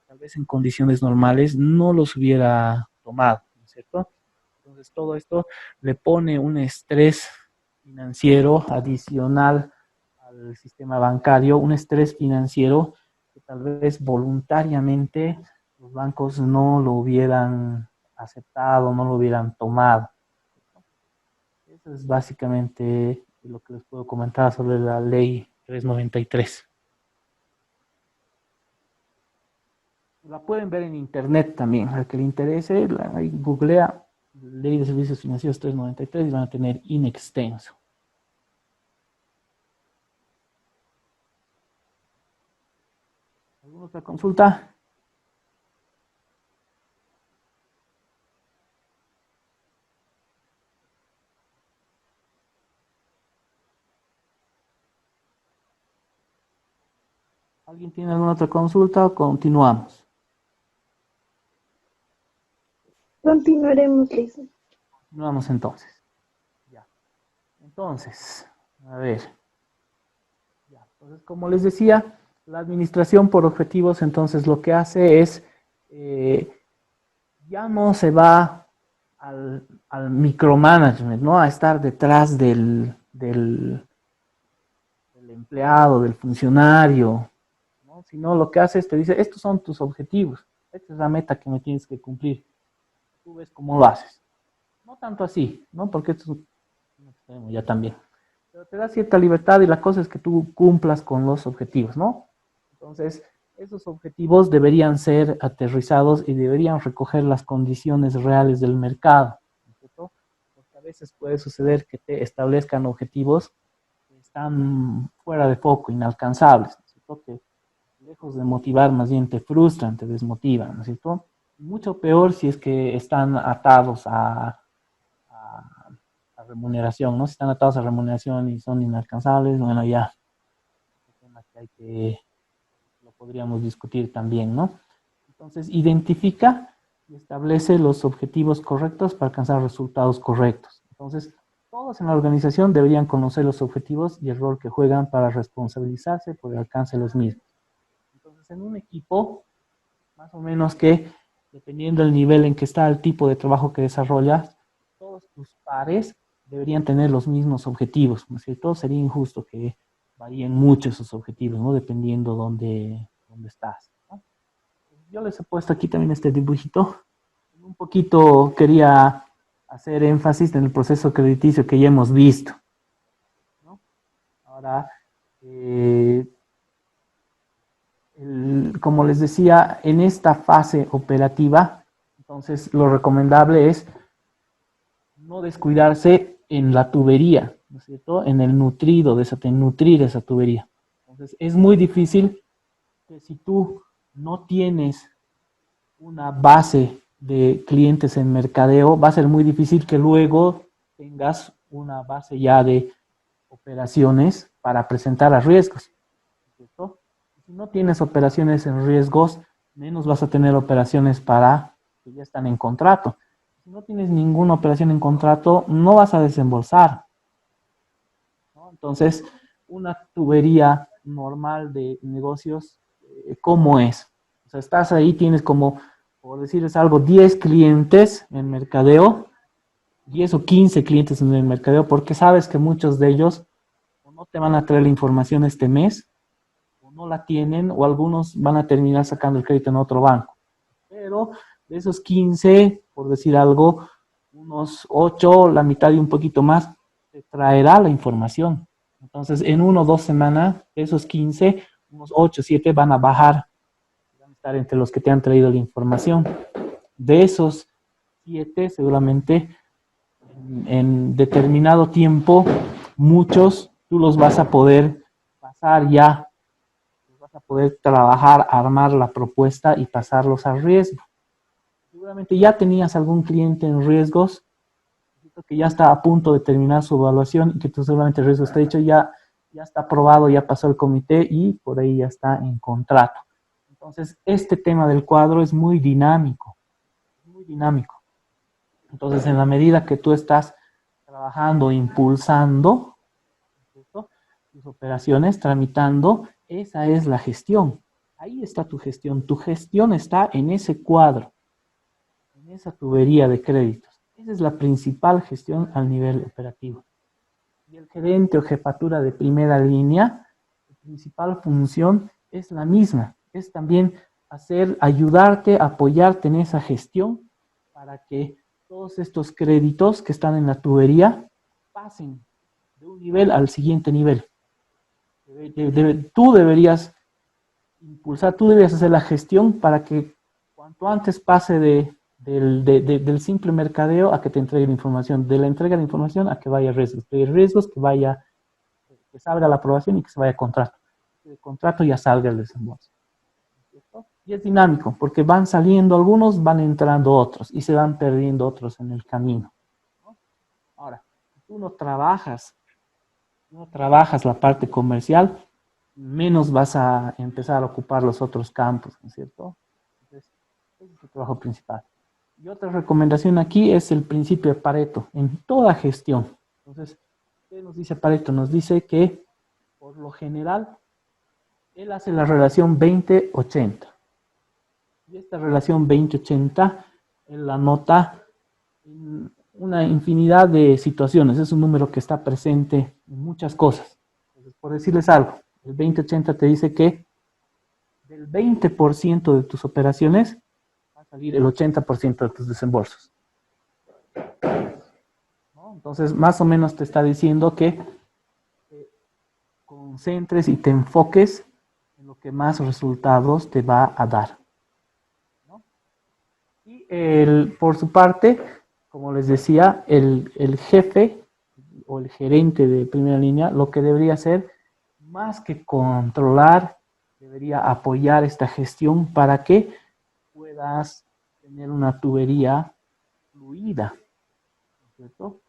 S1: tal vez en condiciones normales no los hubiera tomado, ¿no es cierto? Entonces todo esto le pone un estrés financiero adicional al sistema bancario, un estrés financiero que tal vez voluntariamente los bancos no lo hubieran aceptado, no lo hubieran tomado. Eso es básicamente lo que les puedo comentar sobre la ley 393. La pueden ver en internet también, al que le interese, ahí googlea Ley de Servicios Financieros 393 y van a tener in extenso. ¿Alguna otra consulta? ¿Alguien tiene alguna otra consulta o continuamos?
S4: Continuaremos, Lisa.
S1: Continuamos entonces. Ya. Entonces, a ver. Ya. Entonces, como les decía, la administración por objetivos, entonces lo que hace es, ya no se va al micromanagement, ¿no? A estar detrás del empleado, del funcionario, ¿no? Sino lo que hace es te dice, estos son tus objetivos, esta es la meta que me tienes que cumplir. Tú ves cómo lo haces. No tanto así, ¿no? Porque esto es un extremo ya también. Pero te da cierta libertad y la cosa es que tú cumplas con los objetivos, ¿no? Entonces, esos objetivos deberían ser aterrizados y deberían recoger las condiciones reales del mercado, ¿no es cierto? Porque a veces puede suceder que te establezcan objetivos que están fuera de foco, inalcanzables, ¿no es cierto? Que lejos de motivar, más bien te frustran, te desmotivan, ¿no es cierto? Mucho peor si es que están atados a remuneración, ¿no? Si están atados a remuneración y son inalcanzables, bueno, ya, es un tema que hay que, lo podríamos discutir también, ¿no? Entonces, identifica y establece los objetivos correctos para alcanzar resultados correctos. Entonces, todos en la organización deberían conocer los objetivos y el rol que juegan para responsabilizarse por el alcance de los mismos. Entonces, en un equipo, más o menos que, dependiendo del nivel en que está el tipo de trabajo que desarrollas, todos tus pares deberían tener los mismos objetivos, ¿no es cierto? Sería injusto que varíen mucho esos objetivos, ¿no? Dependiendo dónde estás, ¿no? Yo les he puesto aquí también este dibujito. Un poquito quería hacer énfasis en el proceso crediticio que ya hemos visto, ¿no? Ahora, como les decía, en esta fase operativa, entonces lo recomendable es no descuidarse en la tubería, ¿no es cierto? En el nutrido, nutrir esa tubería. Entonces, es muy difícil que si tú no tienes una base de clientes en mercadeo, va a ser muy difícil que luego tengas una base ya de operaciones para presentar a riesgos, ¿cierto? Si no tienes operaciones en riesgos, menos vas a tener operaciones para que ya están en contrato. Si no tienes ninguna operación en contrato, no vas a desembolsar, ¿no? Entonces, una tubería normal de negocios, ¿cómo es? O sea, estás ahí, tienes como, por decirles algo, 10 clientes en mercadeo, 10 o 15 clientes en el mercadeo, porque sabes que muchos de ellos o no te van a traer la información este mes, o no la tienen, o algunos van a terminar sacando el crédito en otro banco. Pero de esos 15, por decir algo, unos 8, la mitad y un poquito más, te traerá la información. Entonces, en 1 o 2 semanas, de esos 15, unos 8, 7 van a bajar, van a estar entre los que te han traído la información. De esos 7, seguramente en determinado tiempo, muchos tú los vas a poder pasar ya, vas a poder trabajar, armar la propuesta y pasarlos a riesgo. Seguramente ya tenías algún cliente en riesgos que ya está a punto de terminar su evaluación y que tú seguramente el riesgo está hecho, ya está aprobado, ya pasó el comité y por ahí ya está en contrato. Entonces, este tema del cuadro es muy dinámico, muy dinámico. Entonces, en la medida que tú estás trabajando, impulsando, ¿cierto?, tus operaciones, tramitando, esa es la gestión. Ahí está tu gestión. Tu gestión está en ese cuadro, en esa tubería de créditos. Esa es la principal gestión al nivel operativo. Y el gerente o jefatura de primera línea, su principal función es la misma. Es también ayudarte, apoyarte en esa gestión para que todos estos créditos que están en la tubería pasen de un nivel al siguiente nivel. Tú deberías impulsar, tú deberías hacer la gestión para que cuanto antes pase del simple mercadeo a que te entregue la información, de la entrega de información a que vaya a riesgos, de riesgos que salga la aprobación y que se vaya a contrato. De contrato ya salga el desembolso. ¿Cierto? Y es dinámico, porque van saliendo algunos, van entrando otros y se van perdiendo otros en el camino, ¿no? Ahora, si tú no trabajas la parte comercial, menos vas a empezar a ocupar los otros campos, ¿no es cierto? Entonces, ese es tu trabajo principal. Y otra recomendación aquí es el principio de Pareto en toda gestión. Entonces, ¿qué nos dice Pareto? Nos dice que por lo general él hace la relación 20-80. Y esta relación 20-80 él la nota en una infinidad de situaciones. Es un número que está presente en muchas cosas. Entonces, por decirles algo, el 20-80 te dice que del 20% de tus operaciones va a salir el 80% de tus desembolsos, ¿no? Entonces, más o menos te está diciendo que te concentres y te enfoques en lo que más resultados te va a dar, ¿no? Y por su parte, como les decía, el jefe o el gerente de primera línea, lo que debería hacer, más que controlar, debería apoyar esta gestión para que puedas tener una tubería fluida, ¿cierto?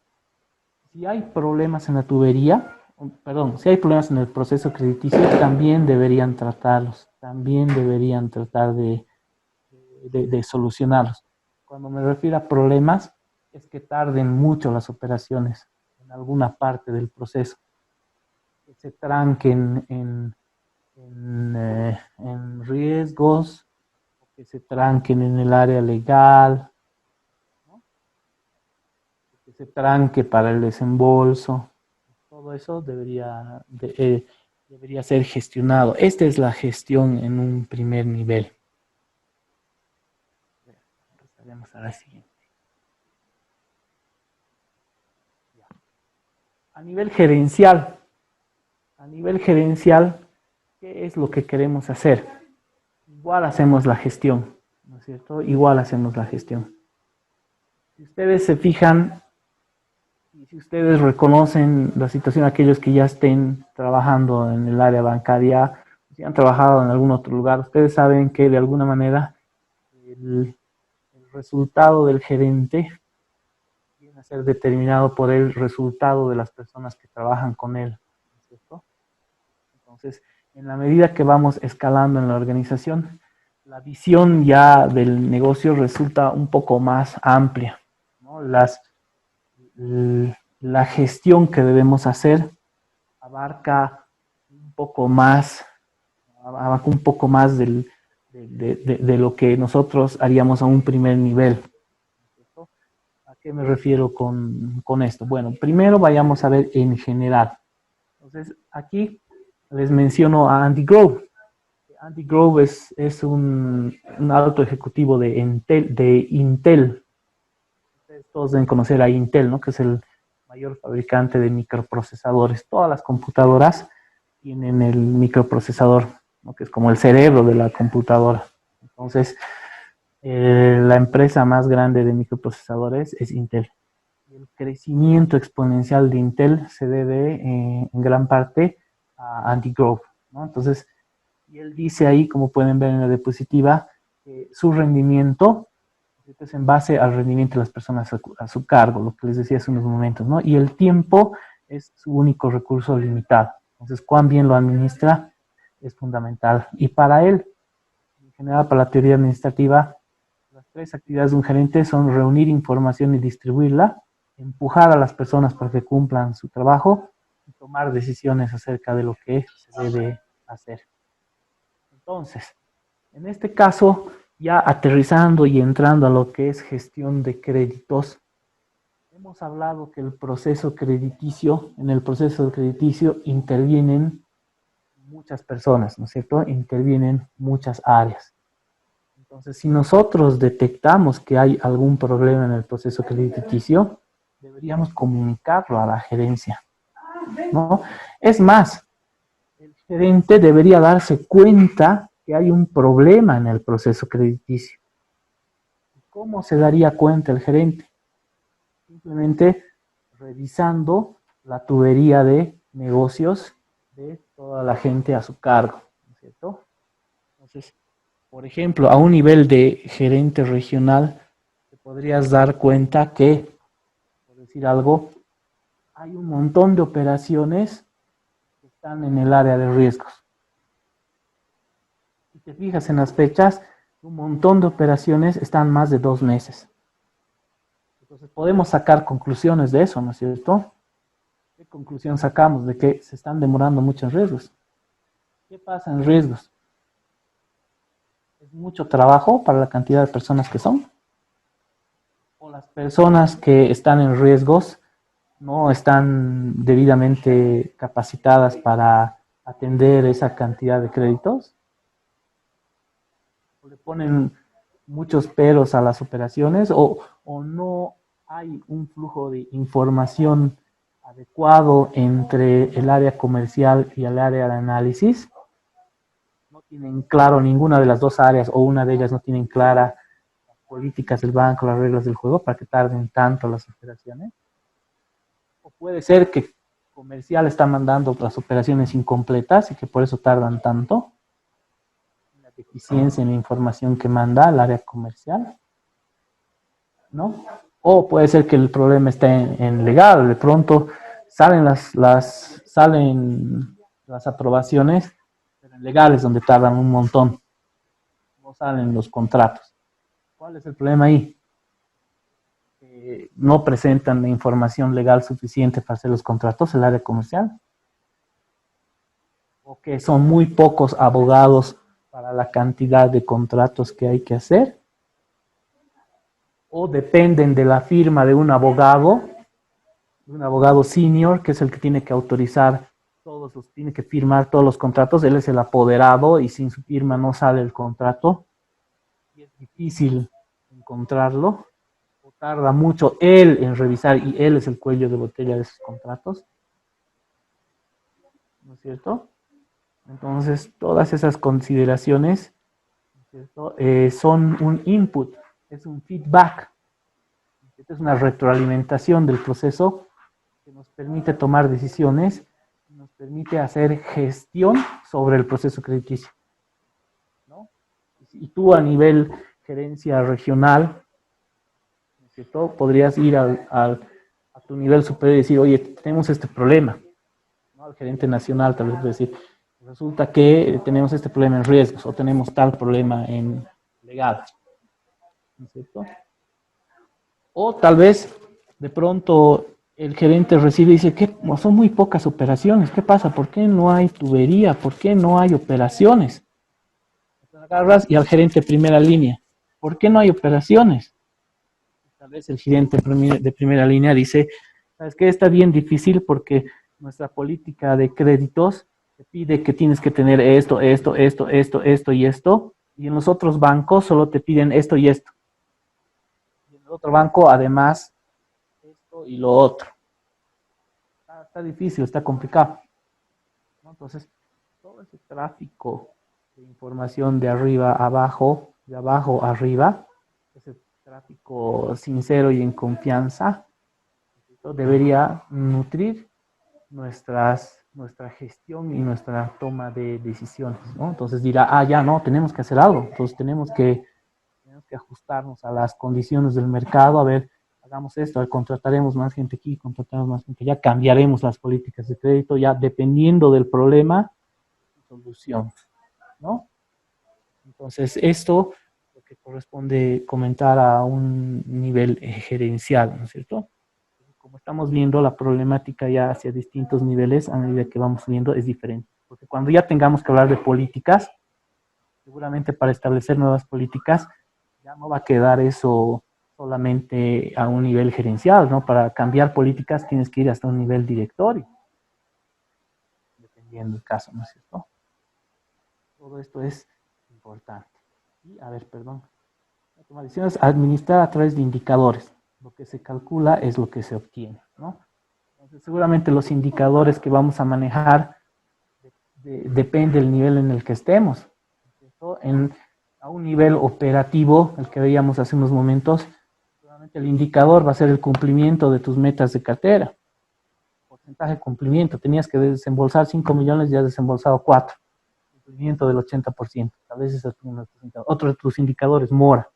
S1: Si hay problemas en la tubería, perdón, si hay problemas en el proceso crediticio, también deberían tratarlos, también deberían tratar de solucionarlos. Cuando me refiero a problemas, es que tarden mucho las operaciones en alguna parte del proceso, que se tranquen en riesgos, que se tranquen en el área legal, ¿no? Que se tranque para el desembolso. Todo eso debería ser gestionado. Esta es la gestión en un primer nivel. Pasaremos a la siguiente. A nivel gerencial, ¿qué es lo que queremos hacer? Igual hacemos la gestión, ¿no es cierto? Igual hacemos la gestión. Si ustedes se fijan y si ustedes reconocen la situación, aquellos que ya estén trabajando en el área bancaria, si han trabajado en algún otro lugar, ustedes saben que de alguna manera el resultado del gerente viene a ser determinado por el resultado de las personas que trabajan con él, ¿no es cierto? Entonces, en la medida que vamos escalando en la organización, la visión ya del negocio resulta un poco más amplia, ¿no? La gestión que debemos hacer abarca un poco más, de lo que nosotros haríamos a un primer nivel. ¿A qué me refiero con esto? Bueno, primero vayamos a ver en general. Entonces, aquí les menciono a Andy Grove. Andy Grove es un alto ejecutivo de Intel. Ustedes todos deben conocer a Intel, ¿no? Que es el mayor fabricante de microprocesadores. Todas las computadoras tienen el microprocesador, ¿no? Que es como el cerebro de la computadora. Entonces, la empresa más grande de microprocesadores es Intel. El crecimiento exponencial de Intel se debe en gran parte a Andy Grove, ¿no? Entonces, y él dice ahí, como pueden ver en la diapositiva, que su rendimiento es en base al rendimiento de las personas a su cargo, lo que les decía hace unos momentos, ¿no? Y el tiempo es su único recurso limitado. Entonces, cuán bien lo administra es fundamental. Y para él, en general, para la teoría administrativa, las tres actividades de un gerente son reunir información y distribuirla, empujar a las personas para que cumplan su trabajo y tomar decisiones acerca de lo que se debe hacer. Entonces, en este caso, ya aterrizando y entrando a lo que es gestión de créditos, hemos hablado que en el proceso crediticio intervienen muchas personas, ¿no es cierto? Intervienen muchas áreas. Entonces, si nosotros detectamos que hay algún problema en el proceso crediticio, deberíamos comunicarlo a la gerencia, ¿no? Es más, el gerente debería darse cuenta que hay un problema en el proceso crediticio. ¿Cómo se daría cuenta el gerente? Simplemente revisando la tubería de negocios de toda la gente a su cargo, ¿no es cierto? Entonces, por ejemplo, a un nivel de gerente regional, te podrías dar cuenta que, por decir algo, hay un montón de operaciones que están en el área de riesgos. Si te fijas en las fechas, un montón de operaciones están más de 2 meses. Entonces podemos sacar conclusiones de eso, ¿no es cierto? ¿Qué conclusión sacamos? De que se están demorando muchos riesgos. ¿Qué pasa en riesgos? ¿Es mucho trabajo para la cantidad de personas que son? ¿O las personas que están en riesgos no están debidamente capacitadas para atender esa cantidad de créditos? ¿O le ponen muchos peros a las operaciones? ¿O no hay un flujo de información adecuado entre el área comercial y el área de análisis? No tienen claro ninguna de las dos áreas, o una de ellas no tienen clara las políticas del banco, las reglas del juego, para que tarden tanto las operaciones. O puede ser que comercial está mandando las operaciones incompletas y que por eso tardan tanto. La deficiencia en la información que manda el área comercial, ¿no? O puede ser que el problema esté en legal. De pronto salen salen las aprobaciones, pero en legales donde tardan un montón. No salen los contratos. ¿Cuál es el problema ahí? No presentan la información legal suficiente para hacer los contratos, el área comercial, o que son muy pocos abogados para la cantidad de contratos que hay que hacer, o dependen de la firma de un abogado senior, que es el que tiene que autorizar tiene que firmar todos los contratos. Él es el apoderado y sin su firma no sale el contrato, y es difícil encontrarlo. Tarda mucho él en revisar, y él es el cuello de botella de esos contratos, ¿no es cierto? Entonces, todas esas consideraciones, ¿no es cierto? Son un input, es un feedback, es una retroalimentación del proceso que nos permite tomar decisiones, nos permite hacer gestión sobre el proceso crediticio, ¿no? Y tú a nivel gerencia regional, ¿cierto? Podrías ir a tu nivel superior y decir, oye, tenemos este problema, ¿no? Al gerente nacional tal vez decir, resulta que tenemos este problema en riesgos, o tenemos tal problema en legal, ¿no es cierto? O tal vez de pronto el gerente recibe y dice, que son muy pocas operaciones, ¿qué pasa? ¿Por qué no hay tubería? ¿Por qué no hay operaciones? Agarras y al gerente primera línea, ¿por qué no hay operaciones? Tal vez el gerente de primera línea dice, ¿sabes qué? Está bien difícil porque nuestra política de créditos te pide que tienes que tener esto, esto y esto, y en los otros bancos solo te piden esto y esto. Y en el otro banco, además, esto y lo otro. Está difícil, está complicado, ¿no? Entonces, todo ese tráfico de información de arriba a abajo, de abajo a arriba, ese tráfico sincero y en confianza, debería nutrir nuestra gestión y nuestra toma de decisiones, ¿no? Entonces dirá, ya no, tenemos que hacer algo, entonces tenemos que ajustarnos a las condiciones del mercado, a ver, hagamos esto, contrataremos más gente aquí, contrataremos más gente allá, cambiaremos las políticas de crédito, ya dependiendo del problema, solución, ¿no? Entonces, esto lo que corresponde comentar a un nivel gerencial, ¿no es cierto? Como estamos viendo, la problemática ya hacia distintos niveles, a medida que vamos viendo, es diferente. Porque cuando ya tengamos que hablar de políticas, seguramente para establecer nuevas políticas, ya no va a quedar eso solamente a un nivel gerencial, ¿no? Para cambiar políticas tienes que ir hasta un nivel directorio, dependiendo del caso, ¿no es cierto? Todo esto es importante. Y, a ver, perdón. La toma de decisiones administrada a través de indicadores. Lo que se calcula es lo que se obtiene, ¿no? Entonces, seguramente los indicadores que vamos a manejar depende del nivel en el que estemos, ¿cierto? A un nivel operativo, el que veíamos hace unos momentos, seguramente el indicador va a ser el cumplimiento de tus metas de cartera. Porcentaje de cumplimiento. Tenías que desembolsar 5 millones, ya has desembolsado 4. Cumplimiento del 80%. Tal vez ese es uno de tus indicadores. Otro de tus indicadores, mora.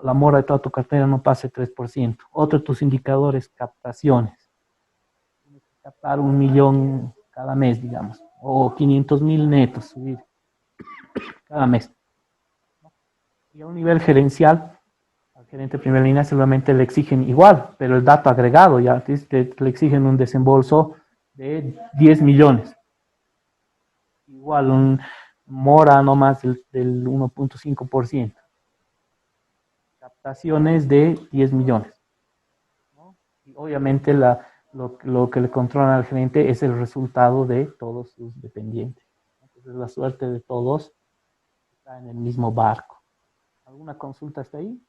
S1: La mora de toda tu cartera no pase 3%. Otro de tus indicadores, captaciones. Tienes que captar 1 millón cada mes, digamos, o 500,000 netos, subir cada mes. Y a un nivel gerencial, al gerente de primera línea seguramente le exigen igual, pero el dato agregado ya le exigen un desembolso de 10 millones. Igual un mora no más del 1.5%. Captaciones de 10 millones. ¿No? Y obviamente lo que le controlan al gerente es el resultado de todos sus dependientes. Entonces la suerte de todos está en el mismo barco. ¿Alguna consulta hasta ahí?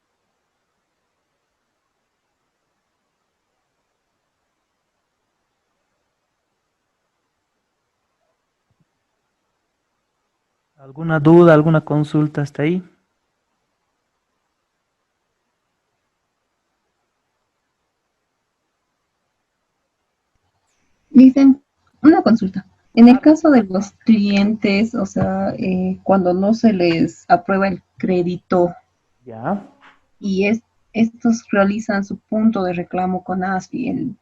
S1: ¿Alguna duda, alguna consulta hasta ahí?
S2: Dicen, una consulta. En el caso de los clientes, o sea, cuando no se les aprueba el crédito
S1: Ya,
S2: y estos realizan su punto de reclamo con ASFI en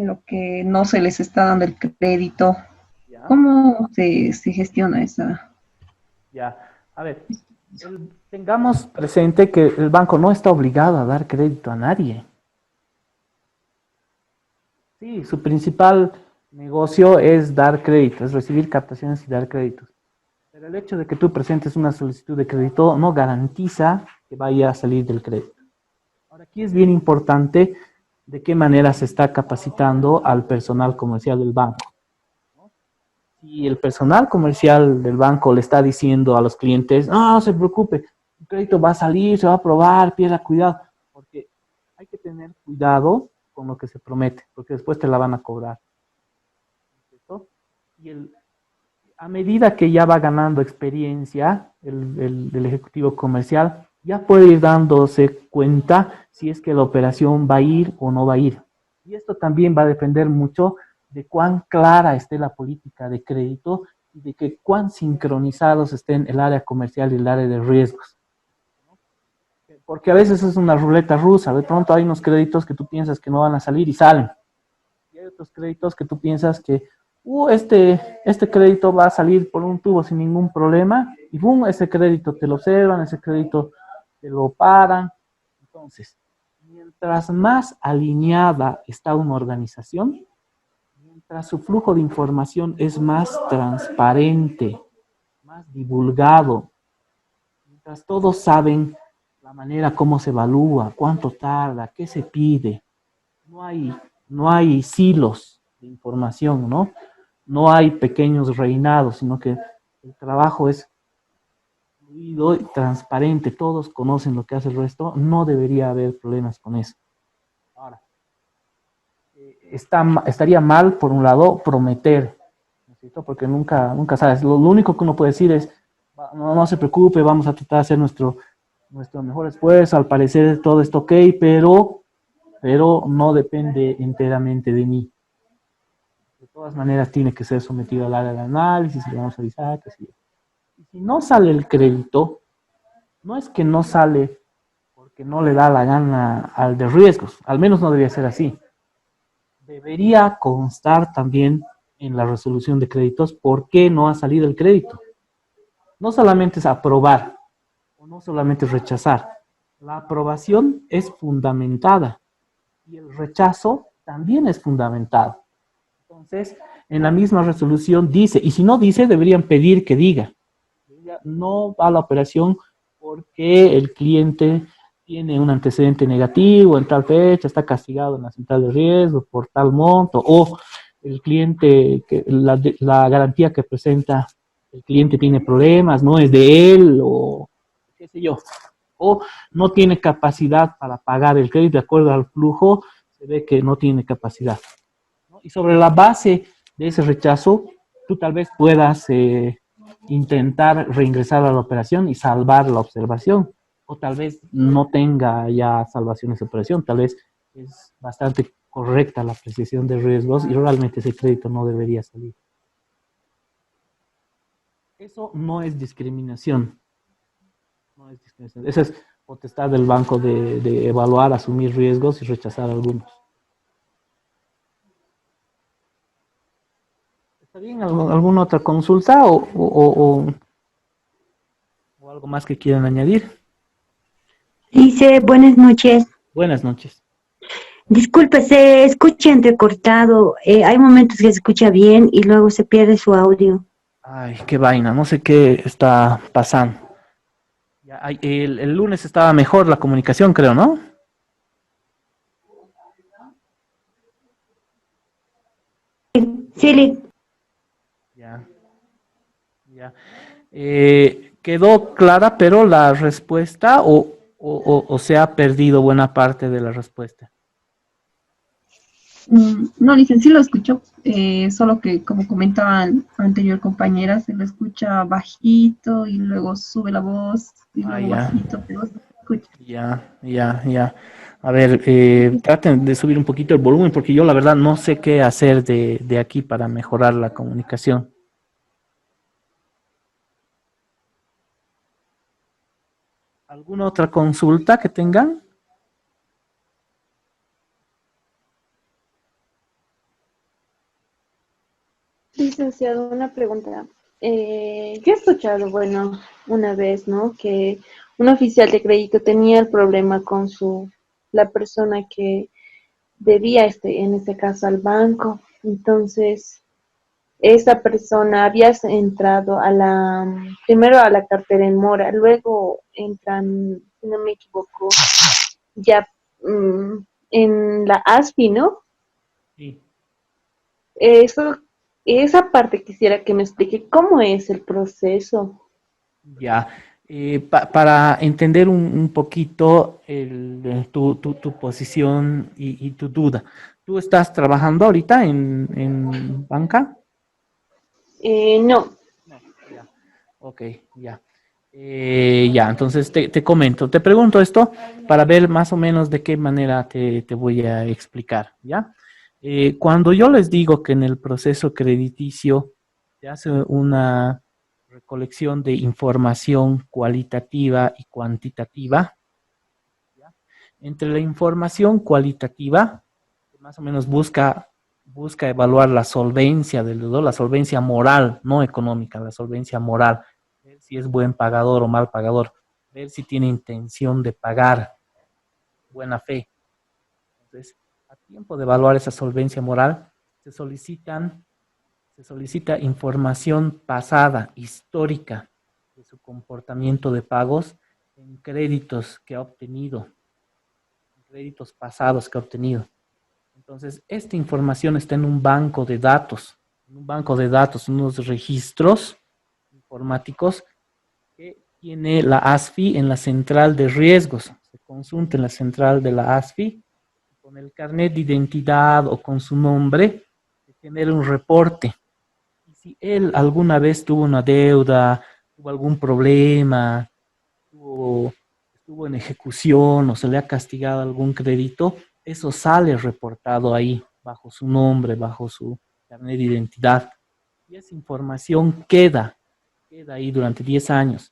S2: lo que no se les está dando el crédito,
S1: ya,
S2: ¿cómo se gestiona esa?
S1: ya. A ver, tengamos presente que el banco no está obligado a dar crédito a nadie. Sí, su principal negocio es dar crédito, es recibir captaciones y dar créditos. Pero el hecho de que tú presentes una solicitud de crédito no garantiza que vaya a salir del crédito. Ahora, aquí es bien importante de qué manera se está capacitando al personal comercial del banco. Si el personal comercial del banco le está diciendo a los clientes, no, no se preocupe, el crédito va a salir, se va a aprobar, pierda cuidado, porque hay que tener cuidado con lo que se promete, porque después te la van a cobrar. ¿Cierto? Y a medida que ya va ganando experiencia el ejecutivo comercial, ya puede ir dándose cuenta si es que la operación va a ir o no va a ir. Y esto también va a depender mucho de cuán clara esté la política de crédito y de que cuán sincronizados estén el área comercial y el área de riesgos. Porque a veces es una ruleta rusa, de pronto hay unos créditos que tú piensas que no van a salir y salen. Y hay otros créditos que tú piensas que este crédito va a salir por un tubo sin ningún problema y boom, ese crédito te lo observan, ese crédito te lo paran. Entonces, mientras más alineada está una organización, mientras su flujo de información es más transparente, más divulgado, mientras todos saben la manera como se evalúa, cuánto tarda, qué se pide, no hay, no hay silos de información, ¿no? No hay pequeños reinados, sino que el trabajo es fluido y transparente, todos conocen lo que hace el resto, no debería haber problemas con eso. Ahora, estaría mal, por un lado, prometer, ¿no es cierto? Porque nunca sabes. Lo único que uno puede decir es, no se preocupe, vamos a tratar de hacer nuestro mejor esfuerzo, al parecer todo está ok, pero no depende enteramente de mí. De todas maneras tiene que ser sometido al área de análisis y le vamos a avisar que sí. Y si no sale el crédito, no es que no sale porque no le da la gana al de riesgos, al menos no debería ser así. Debería constar también en la resolución de créditos por qué no ha salido el crédito. No solamente es aprobar o no solamente es rechazar. La aprobación es fundamentada y el rechazo también es fundamentado. Entonces, en la misma resolución dice, y si no dice, deberían pedir que diga. No va a la operación porque el cliente tiene un antecedente negativo en tal fecha, está castigado en la central de riesgo por tal monto, o el cliente, la garantía que presenta el cliente tiene problemas, no es de él, o qué sé yo, o no tiene capacidad para pagar el crédito de acuerdo al flujo, se ve que no tiene capacidad, ¿no? Y sobre la base de ese rechazo, tú tal vez puedas intentar reingresar a la operación y salvar la observación. O tal vez no tenga ya salvación esa operación, tal vez es bastante correcta la apreciación de riesgos y realmente ese crédito no debería salir. Eso no es discriminación. No es discriminación. Esa es potestad del banco de evaluar, asumir riesgos y rechazar algunos. ¿Está bien? ¿Alguna otra consulta o algo más que quieran añadir?
S7: Dice, buenas noches.
S1: Buenas noches.
S7: Disculpe, se escucha entrecortado. Hay momentos que se escucha bien y luego se pierde su audio.
S1: Ay, qué vaina, no sé qué está pasando. Ya, el lunes estaba mejor la comunicación, creo, ¿no?
S7: Sí,
S1: Ya, ya. ¿Quedó clara, pero la respuesta o se ha perdido buena parte de la respuesta?
S2: No, licenciado, sí lo escucho, solo que como comentaban anterior compañera, se lo escucha bajito y luego sube la voz y
S1: Ah,
S2: luego
S1: ya,
S2: bajito, pero se escucha.
S1: ya. A ver, traten de subir un poquito el volumen porque yo la verdad no sé qué hacer de aquí para mejorar la comunicación. ¿Alguna otra consulta que tengan?
S4: Licenciado, una pregunta. Yo he escuchado, bueno, una vez, ¿no? Que un oficial de crédito tenía el problema con la persona que debía, en este caso, al banco. Entonces, esa persona había entrado primero a la cartera en mora, luego entran, si no me equivoco, ya en la ASFI, ¿no?
S1: Sí.
S4: Eso, esa parte quisiera que me explique cómo es el proceso.
S1: Ya, para entender un poquito tu posición y tu duda. ¿Tú estás trabajando ahorita en banca?
S4: No,
S1: No, ya. Ok, ya. Ya, entonces te comento, te pregunto esto para ver más o menos de qué manera te voy a explicar, ¿ya? Cuando yo les digo que en el proceso crediticio se hace una recolección de información cualitativa y cuantitativa, ¿ya? Entre la información cualitativa, que más o menos busca evaluar la solvencia del deudor, la solvencia moral, no económica, la solvencia moral, ver si es buen pagador o mal pagador, ver si tiene intención de pagar, buena fe. Entonces, a tiempo de evaluar esa solvencia moral, se solicitan se solicita información pasada, histórica, de su comportamiento de pagos en créditos que ha obtenido, en créditos pasados que ha obtenido. Entonces, esta información está en un banco de datos, unos registros informáticos que tiene la ASFI en la central de riesgos. Se consulta en la central de la ASFI con el carnet de identidad o con su nombre, se genera un reporte. Y si él alguna vez tuvo una deuda, tuvo algún problema, estuvo en ejecución o se le ha castigado algún crédito, eso sale reportado ahí, bajo su nombre, bajo su carnet de identidad. Y esa información queda ahí durante 10 años.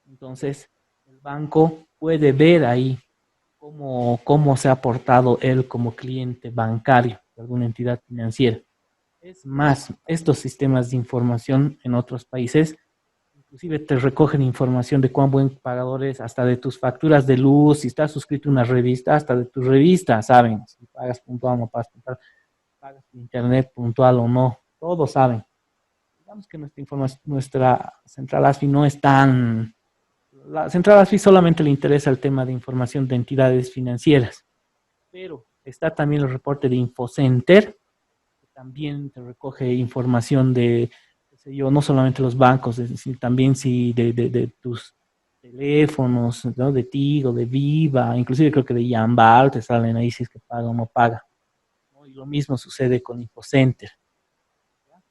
S1: Entonces, el banco puede ver ahí cómo se ha portado él como cliente bancario de alguna entidad financiera. Es más, estos sistemas de información en otros países, inclusive te recogen información de cuán buen pagador es, hasta de tus facturas de luz, si estás suscrito a una revista, hasta de tu revista, saben, si pagas puntual o no pagas puntual, pagas internet puntual o no, todos saben. Digamos que nuestra información, nuestra central ASFI no es tan... La central ASFI solamente le interesa el tema de información de entidades financieras, pero está también el reporte de Infocenter, también te recoge información de, qué sé yo, no solamente los bancos, sino también si de tus teléfonos, ¿no? De Tigo, de Viva, inclusive creo que de Yambal te salen ahí si es que paga o no paga, ¿no? Y lo mismo sucede con Infocenter. ¿Ya?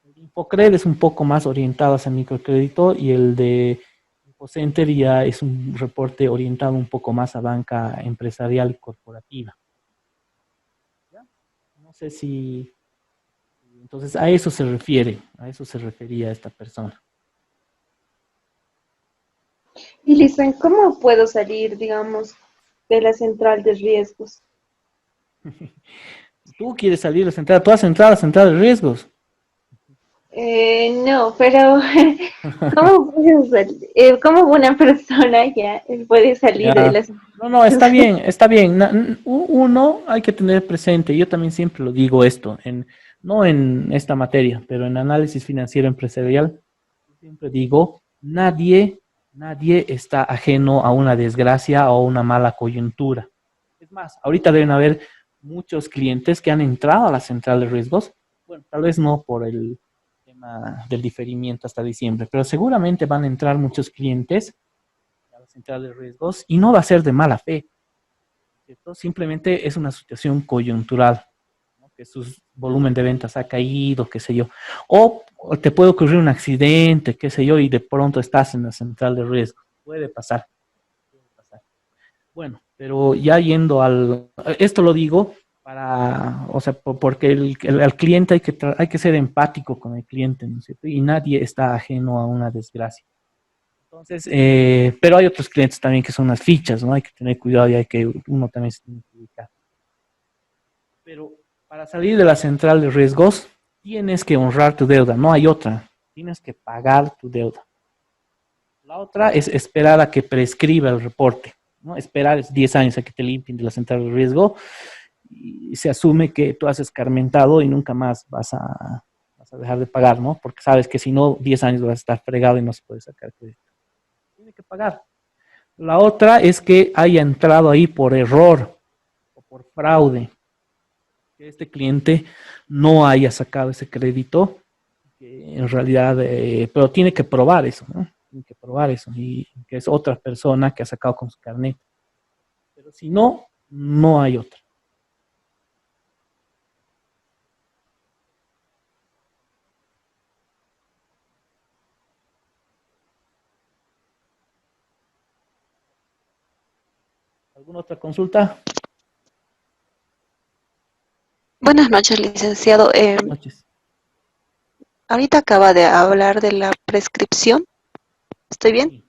S1: El Infocred es un poco más orientado hacia microcrédito y el de Infocenter ya es un reporte orientado un poco más a banca empresarial y corporativa. ¿Ya? No sé si entonces a eso se refiere, a eso se refería esta persona.
S4: y dicen, ¿cómo puedo salir, digamos, de la central de riesgos?
S1: Tú quieres salir a la central, tú has entrado a la central de riesgos.
S4: No, pero ¿cómo una persona ya puede salir de
S1: Ya.
S4: las...
S1: No, no, está bien, está bien. Uno hay que tener presente, yo también siempre lo digo esto, no en esta materia, pero en análisis financiero empresarial, siempre digo, nadie está ajeno a una desgracia o a una mala coyuntura. Es más, ahorita deben haber muchos clientes que han entrado a la central de riesgos, bueno, tal vez no por el tema del diferimiento hasta diciembre, pero seguramente van a entrar muchos clientes a la central de riesgos y no va a ser de mala fe, ¿cierto? Simplemente es una situación coyuntural, ¿no? Que su volumen de ventas ha caído, qué sé yo, o te puede ocurrir un accidente, qué sé yo, y de pronto estás en la central de riesgo. Puede pasar, puede pasar. Bueno, pero ya yendo esto lo digo para, o sea, porque al cliente hay que ser empático con el cliente, ¿no es cierto? Y nadie está ajeno a una desgracia. Entonces, pero hay otros clientes también que son las fichas, ¿no? Hay que tener cuidado y uno también se tiene que ubicar. Pero para salir de la central de riesgos, tienes que honrar tu deuda, no hay otra. Tienes que pagar tu deuda. La otra es esperar a que prescriba el reporte, ¿no? Esperar 10 años a que te limpien de la central de riesgo y se asume que tú has escarmentado y nunca más vas a dejar de pagar, ¿no? Porque sabes que si no, 10 años vas a estar fregado y no se puede sacar crédito. Tiene que pagar. La otra es que haya entrado ahí por error o por fraude, que este cliente no haya sacado ese crédito, que en realidad, pero tiene que probar eso, ¿no? Tiene que probar eso, y que es otra persona que ha sacado con su carnet. Pero si no, no hay otra. ¿Alguna otra consulta?
S8: Buenas noches, licenciado.
S1: Buenas noches.
S8: Ahorita acaba de hablar de la prescripción, ¿estoy bien?
S1: Sí,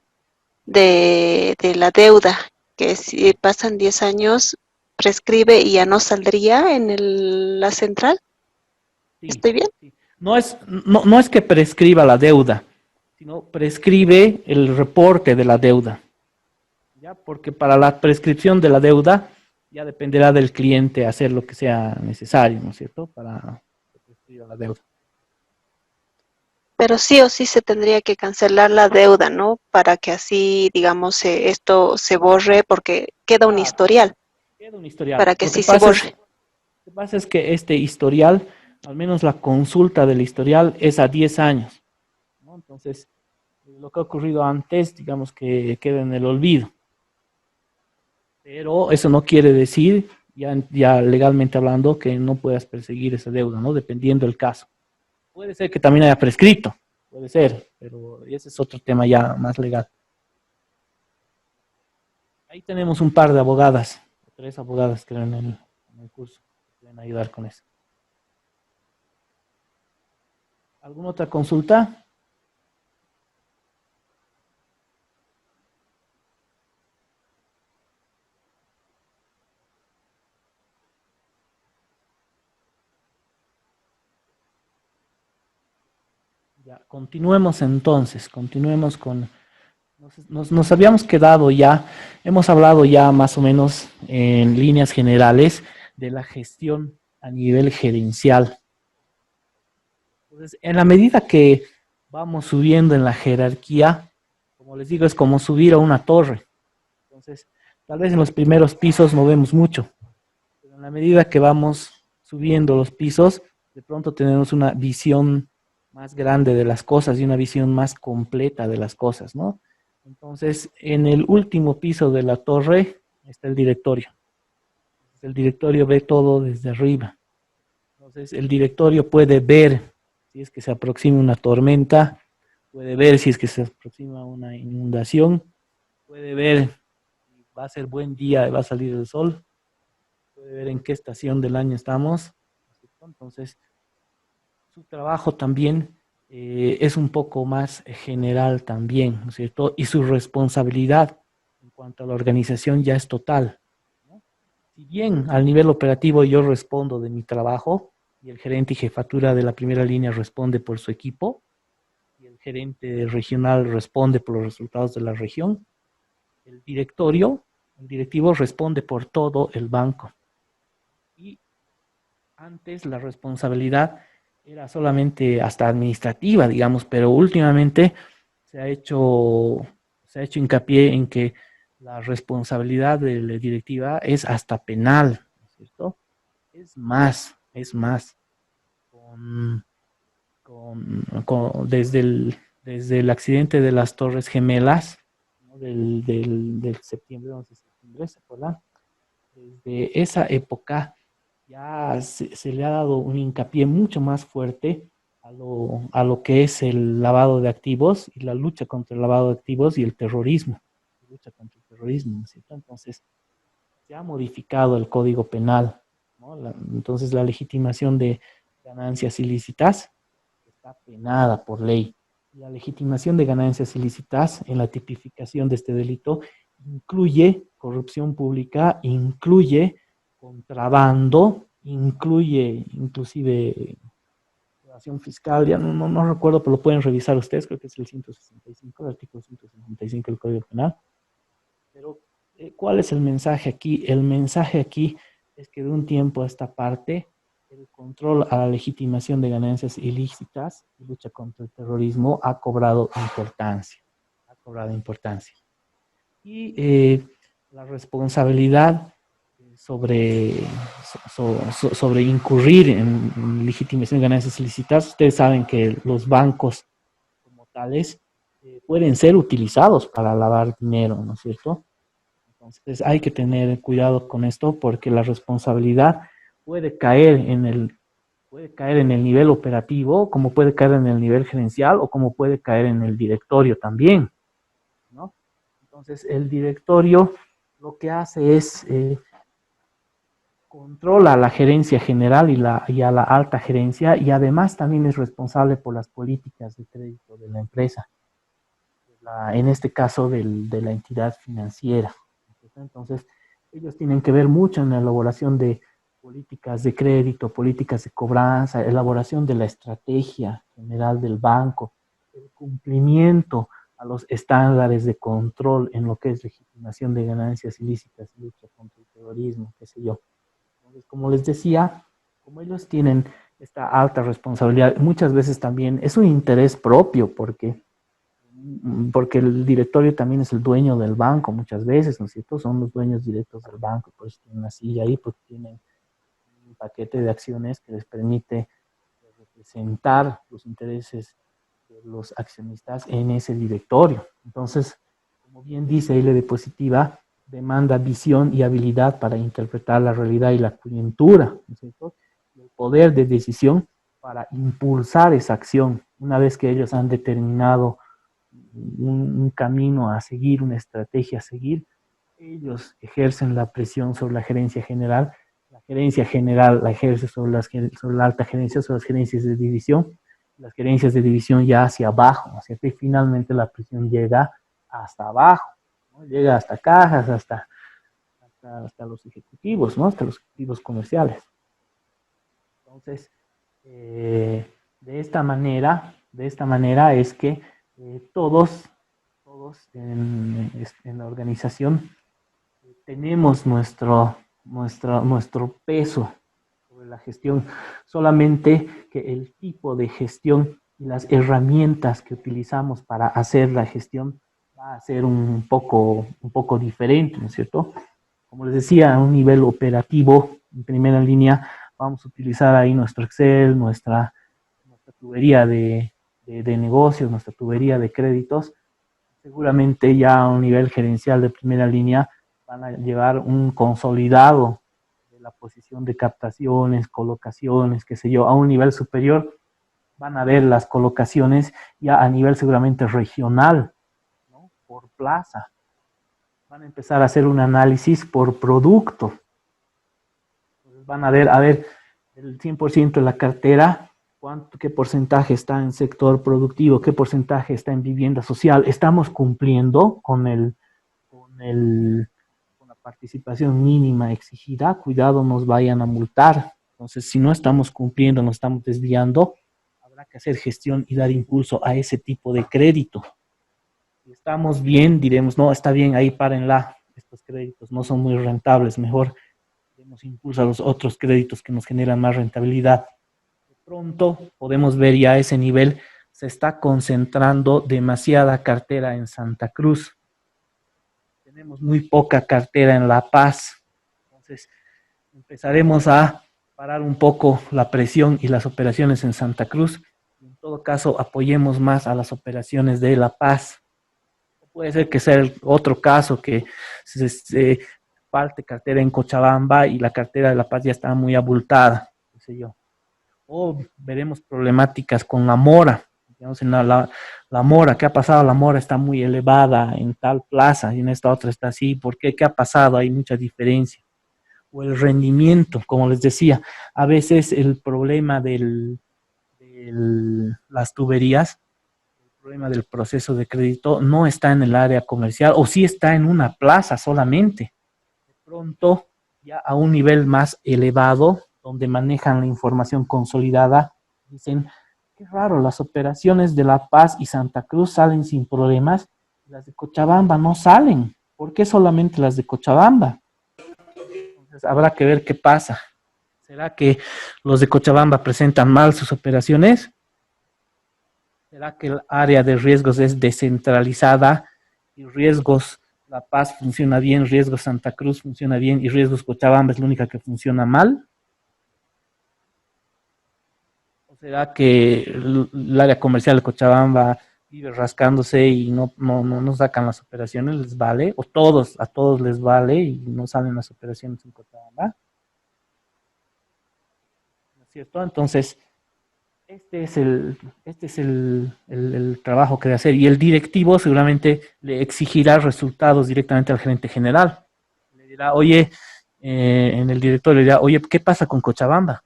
S8: De la deuda, que si pasan 10 años prescribe y ya no saldría en la central,
S1: sí,
S8: ¿estoy bien?
S1: sí. No es que prescriba la deuda, sino prescribe el reporte de la deuda. ¿Ya? Porque para la prescripción de la deuda ya dependerá del cliente hacer lo que sea necesario, ¿no es cierto? Para que prescriba la deuda.
S8: Pero sí o sí se tendría que cancelar la deuda, ¿no? Para que así, digamos, esto se borre, porque queda un
S1: Claro,
S8: historial,
S1: queda un historial.
S8: para que sí se borre.
S1: Lo que pasa es que este historial, al menos la consulta del historial, es a 10 años, ¿no? Entonces, lo que ha ocurrido antes, digamos que queda en el olvido. Pero eso no quiere decir, ya legalmente hablando, que no puedas perseguir esa deuda, ¿no? Dependiendo del caso. Puede ser que también haya prescrito, puede ser, pero ese es otro tema ya más legal. Ahí tenemos un par de abogadas, 3 abogadas creo en el curso, que pueden ayudar con eso. ¿Alguna otra consulta? Ya, continuemos entonces, continuemos con... Nos habíamos quedado ya, hemos hablado ya más o menos en líneas generales de la gestión a nivel gerencial. Entonces, en la medida que vamos subiendo en la jerarquía, como les digo, es como subir a una torre. Entonces, tal vez en los primeros pisos no vemos mucho, pero en la medida que vamos subiendo los pisos, de pronto tenemos una visión más grande de las cosas y una visión más completa de las cosas, ¿no? Entonces, en el último piso de la torre está el directorio. El directorio ve todo desde arriba. Entonces, el directorio puede ver si es que se aproxima una tormenta, puede ver si es que se aproxima una inundación, puede ver si va a ser buen día y va a salir el sol, puede ver en qué estación del año estamos. Entonces, su trabajo también es un poco más general también, ¿no es cierto? Y su responsabilidad en cuanto a la organización ya es total, ¿no? Si bien al nivel operativo yo respondo de mi trabajo, y el gerente y jefatura de la primera línea responde por su equipo, y el gerente regional responde por los resultados de la región. El directivo responde por todo el banco. Y antes la responsabilidad era solamente hasta administrativa, digamos, pero últimamente se ha hecho hincapié en que la responsabilidad de la directiva es hasta penal, ¿no es cierto? Es más, desde el accidente de las Torres Gemelas, ¿no? del septiembre, 11 de septiembre, ¿se acuerdan? Desde esa época ya se le ha dado un hincapié mucho más fuerte a lo que es el lavado de activos y la lucha contra el lavado de activos y el terrorismo. La lucha contra el terrorismo, ¿no es cierto? Entonces, se ha modificado el Código Penal, ¿no? Entonces, la legitimación de ganancias ilícitas está penada por ley. La legitimación de ganancias ilícitas en la tipificación de este delito incluye corrupción pública, incluye contrabando, incluye inclusive evasión fiscal, ya no recuerdo, pero lo pueden revisar ustedes, creo que es el 165, el artículo 165 del Código Penal. Pero, ¿cuál es el mensaje aquí? El mensaje aquí es que de un tiempo a esta parte, el control a la legitimación de ganancias ilícitas y lucha contra el terrorismo ha cobrado importancia. Y la responsabilidad sobre incurrir en legitimación de ganancias ilícitas, ustedes saben que los bancos como tales pueden ser utilizados para lavar dinero, ¿no es cierto? Entonces hay que tener cuidado con esto porque la responsabilidad puede caer en el nivel operativo, como puede caer en el nivel gerencial o como puede caer en el directorio también, ¿no? Entonces el directorio lo que hace es controla a la gerencia general y a la alta gerencia, y además también es responsable por las políticas de crédito de la empresa, en este caso de la entidad financiera. Entonces, ellos tienen que ver mucho en la elaboración de políticas de crédito, políticas de cobranza, elaboración de la estrategia general del banco, el cumplimiento a los estándares de control en lo que es legitimación de ganancias ilícitas, lucha contra el terrorismo, qué sé yo. Entonces, como les decía, como ellos tienen esta alta responsabilidad, muchas veces también es un interés propio, porque el directorio también es el dueño del banco muchas veces, ¿no es cierto? Son los dueños directos del banco, pues tienen una silla ahí, pues tienen un paquete de acciones que les permite representar los intereses de los accionistas en ese directorio. Entonces, como bien dice ahí la diapositiva, demanda visión y habilidad para interpretar la realidad y la coyuntura, ¿no es cierto? Y el poder de decisión para impulsar esa acción, una vez que ellos han determinado un camino a seguir, una estrategia a seguir, ellos ejercen la presión sobre la gerencia general la ejerce sobre la alta gerencia, sobre las gerencias de división, las gerencias de división ya hacia abajo, ¿no es cierto? Y finalmente la presión llega hasta abajo, ¿no? Llega hasta cajas, hasta los ejecutivos, ¿no? Hasta los ejecutivos comerciales. Entonces, de esta manera es que todos en la organización tenemos nuestro peso sobre la gestión, solamente que el tipo de gestión y las herramientas que utilizamos para hacer la gestión va a ser un poco diferente, ¿no es cierto? Como les decía, a un nivel operativo, en primera línea, vamos a utilizar ahí nuestro Excel, nuestra tubería de negocios, nuestra tubería de créditos. Seguramente ya a un nivel gerencial de primera línea van a llevar un consolidado de la posición de captaciones, colocaciones, qué sé yo. A un nivel superior van a ver las colocaciones ya a nivel seguramente regional, ¿no? Por plaza. Van a empezar a hacer un análisis por producto. Entonces van a ver el 100% de la cartera, qué porcentaje está en sector productivo, qué porcentaje está en vivienda social. Estamos cumpliendo con la participación mínima exigida. Cuidado, nos vayan a multar. Entonces, si no estamos cumpliendo, nos estamos desviando, habrá que hacer gestión y dar impulso a ese tipo de crédito. Si estamos bien, diremos, no, está bien, ahí párenla, estos créditos no son muy rentables, mejor demos impulso a los otros créditos que nos generan más rentabilidad. De pronto podemos ver ya a ese nivel, se está concentrando demasiada cartera en Santa Cruz. Tenemos muy poca cartera en La Paz. Entonces, empezaremos a parar un poco la presión y las operaciones en Santa Cruz. En todo caso, apoyemos más a las operaciones de La Paz. Puede ser que sea otro caso que se falte cartera en Cochabamba y la cartera de La Paz ya está muy abultada, qué sé yo. O veremos problemáticas con la mora. Digamos, en la mora, ¿qué ha pasado? La mora está muy elevada en tal plaza y en esta otra está así. ¿Por qué? ¿Qué ha pasado? Hay mucha diferencia. O el rendimiento, como les decía, a veces el problema de las tuberías, el problema del proceso de crédito no está en el área comercial o sí está en una plaza solamente. De pronto, ya a un nivel más elevado, donde manejan la información consolidada, dicen, qué raro, las operaciones de La Paz y Santa Cruz salen sin problemas, las de Cochabamba no salen. ¿Por qué solamente las de Cochabamba? Entonces habrá que ver qué pasa. ¿Será que los de Cochabamba presentan mal sus operaciones? ¿Será que el área de riesgos es descentralizada y riesgos La Paz funciona bien, riesgos Santa Cruz funciona bien y riesgos Cochabamba es la única que funciona mal? ¿O será que el área comercial de Cochabamba vive rascándose y no sacan las operaciones, les vale? ¿O a todos les vale y no salen las operaciones en Cochabamba? ¿No es cierto? Entonces, este es el trabajo que debe hacer. Y el directivo seguramente le exigirá resultados directamente al gerente general. Le dirá, oye, en el directorio le dirá, oye, ¿qué pasa con Cochabamba?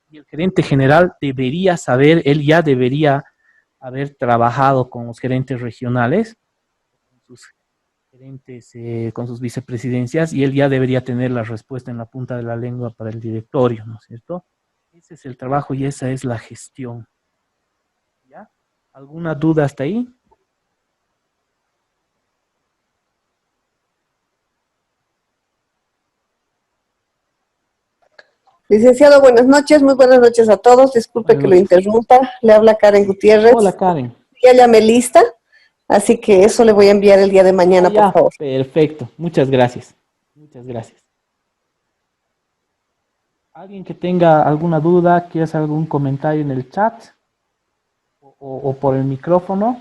S1: Y el gerente general debería saber, él ya debería haber trabajado con los gerentes regionales, con sus gerentes, con sus vicepresidencias, y él ya debería tener la respuesta en la punta de la lengua para el directorio, ¿no es cierto? Ese es el trabajo y esa es la gestión. ¿Ya? ¿Alguna duda hasta ahí?
S9: Licenciado, buenas noches, muy buenas noches a todos. Disculpe
S1: Buenas
S9: que lo
S1: noches.
S9: interrumpa. Le habla Karen Gutiérrez.
S1: Hola, Karen.
S9: Ya llamé lista, así que eso le voy a enviar el día de mañana, por favor.
S1: Perfecto. Muchas gracias. Muchas gracias. ¿Alguien que tenga alguna duda, quiere hacer algún comentario en el chat o por el micrófono?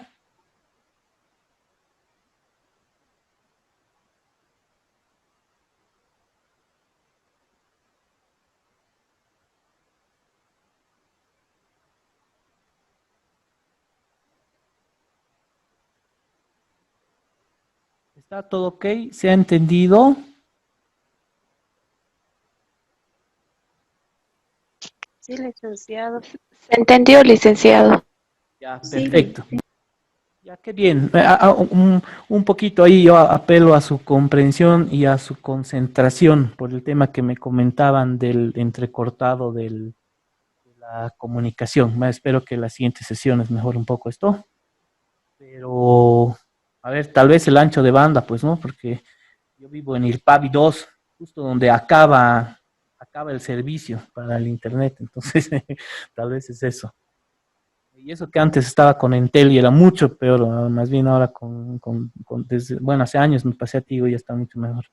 S1: ¿Está todo ok? ¿Se ha entendido?
S8: Sí, licenciado. ¿Se entendió, licenciado?
S1: Ya, perfecto. Ya, qué bien. Un poquito ahí yo apelo a su comprensión y a su concentración por el tema que me comentaban del entrecortado de la comunicación. Espero que las siguientes sesiones mejore un poco esto. Pero, a ver, tal vez el ancho de banda, pues, ¿no? Porque yo vivo en Irpavi 2, justo donde acaba el servicio para el internet. Entonces, tal vez es eso. Y eso que antes estaba con Entel y era mucho peor, ¿no? Más bien ahora bueno, hace años me pasé a Tigo y ya está mucho mejor.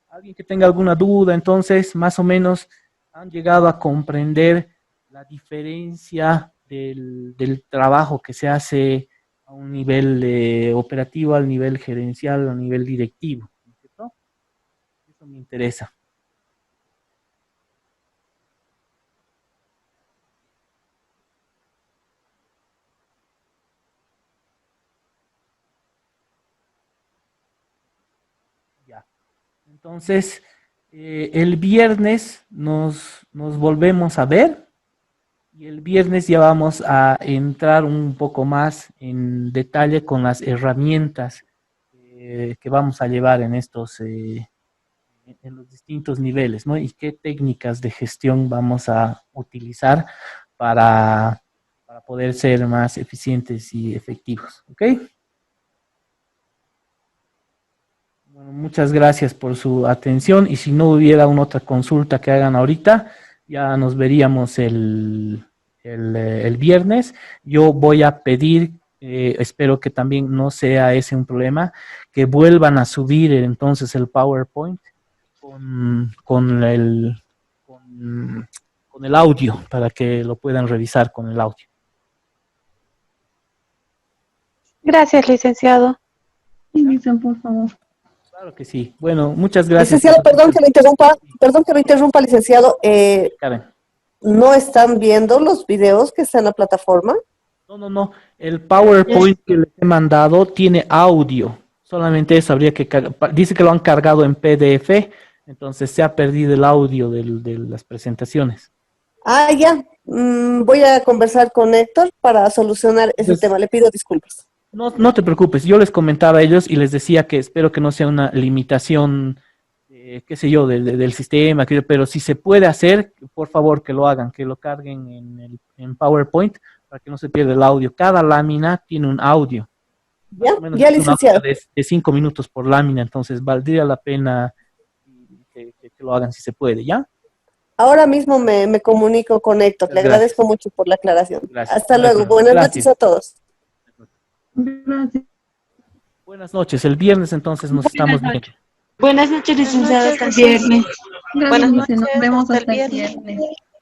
S1: Alguien que tenga alguna duda, entonces, más o menos han llegado a comprender la diferencia del trabajo que se hace a un nivel operativo, al nivel gerencial, al nivel directivo, ¿no es cierto? Eso me interesa. Entonces, el viernes nos volvemos a ver y el viernes ya vamos a entrar un poco más en detalle con las herramientas que vamos a llevar en en los distintos niveles, ¿no? Y qué técnicas de gestión vamos a utilizar para poder ser más eficientes y efectivos, ¿ok? Bueno, muchas gracias por su atención y si no hubiera una otra consulta que hagan ahorita, ya nos veríamos el viernes. Yo voy a pedir, espero que también no sea ese un problema, que vuelvan a subir entonces el PowerPoint con el audio para que lo puedan revisar con el audio.
S8: Gracias, licenciado.
S2: Dicen, por favor.
S1: Claro que sí. Bueno, muchas gracias.
S9: Licenciado, perdón que lo interrumpa, licenciado.
S1: Karen.
S9: ¿No están viendo los videos que están en la plataforma?
S1: No. El PowerPoint que les he mandado tiene audio. Solamente eso habría que dice que lo han cargado en PDF, entonces se ha perdido el audio de las presentaciones.
S9: Ah, ya. Voy a conversar con Héctor para solucionar ese tema. Le pido disculpas.
S1: No te preocupes, yo les comentaba a ellos y les decía que espero que no sea una limitación, qué sé yo, del sistema, pero si se puede hacer, por favor que lo hagan, que lo carguen en PowerPoint para que no se pierda el audio. Cada lámina tiene un audio.
S9: Ya, licenciado.
S1: De 5 minutos por lámina, entonces valdría la pena que lo hagan si se puede, ¿ya?
S9: Ahora mismo me comunico con Héctor. Le agradezco mucho por la aclaración.
S1: Gracias.
S9: Hasta luego. Buenas noches a todos.
S2: Gracias.
S1: Buenas noches. El viernes entonces nos estamos viendo.
S6: Buenas noches, licenciada. Hasta el viernes.
S2: Gracias, Lice, nos vemos hasta el viernes.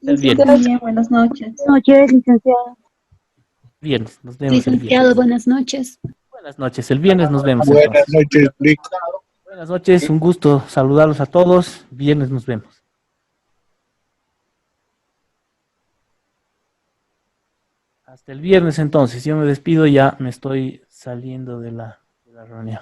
S1: El viernes.
S2: Bien, buenas noches.
S7: Buenas noches, licenciado.
S1: Viernes, nos vemos el
S10: Licenciado,
S1: viernes.
S10: buenas noches.
S1: Buenas noches, el viernes nos vemos.
S11: Buenas noches, Rick.
S1: Buenas noches, un gusto saludarlos a todos. Viernes nos vemos. Hasta el viernes entonces, yo me despido, ya me estoy saliendo de la reunión.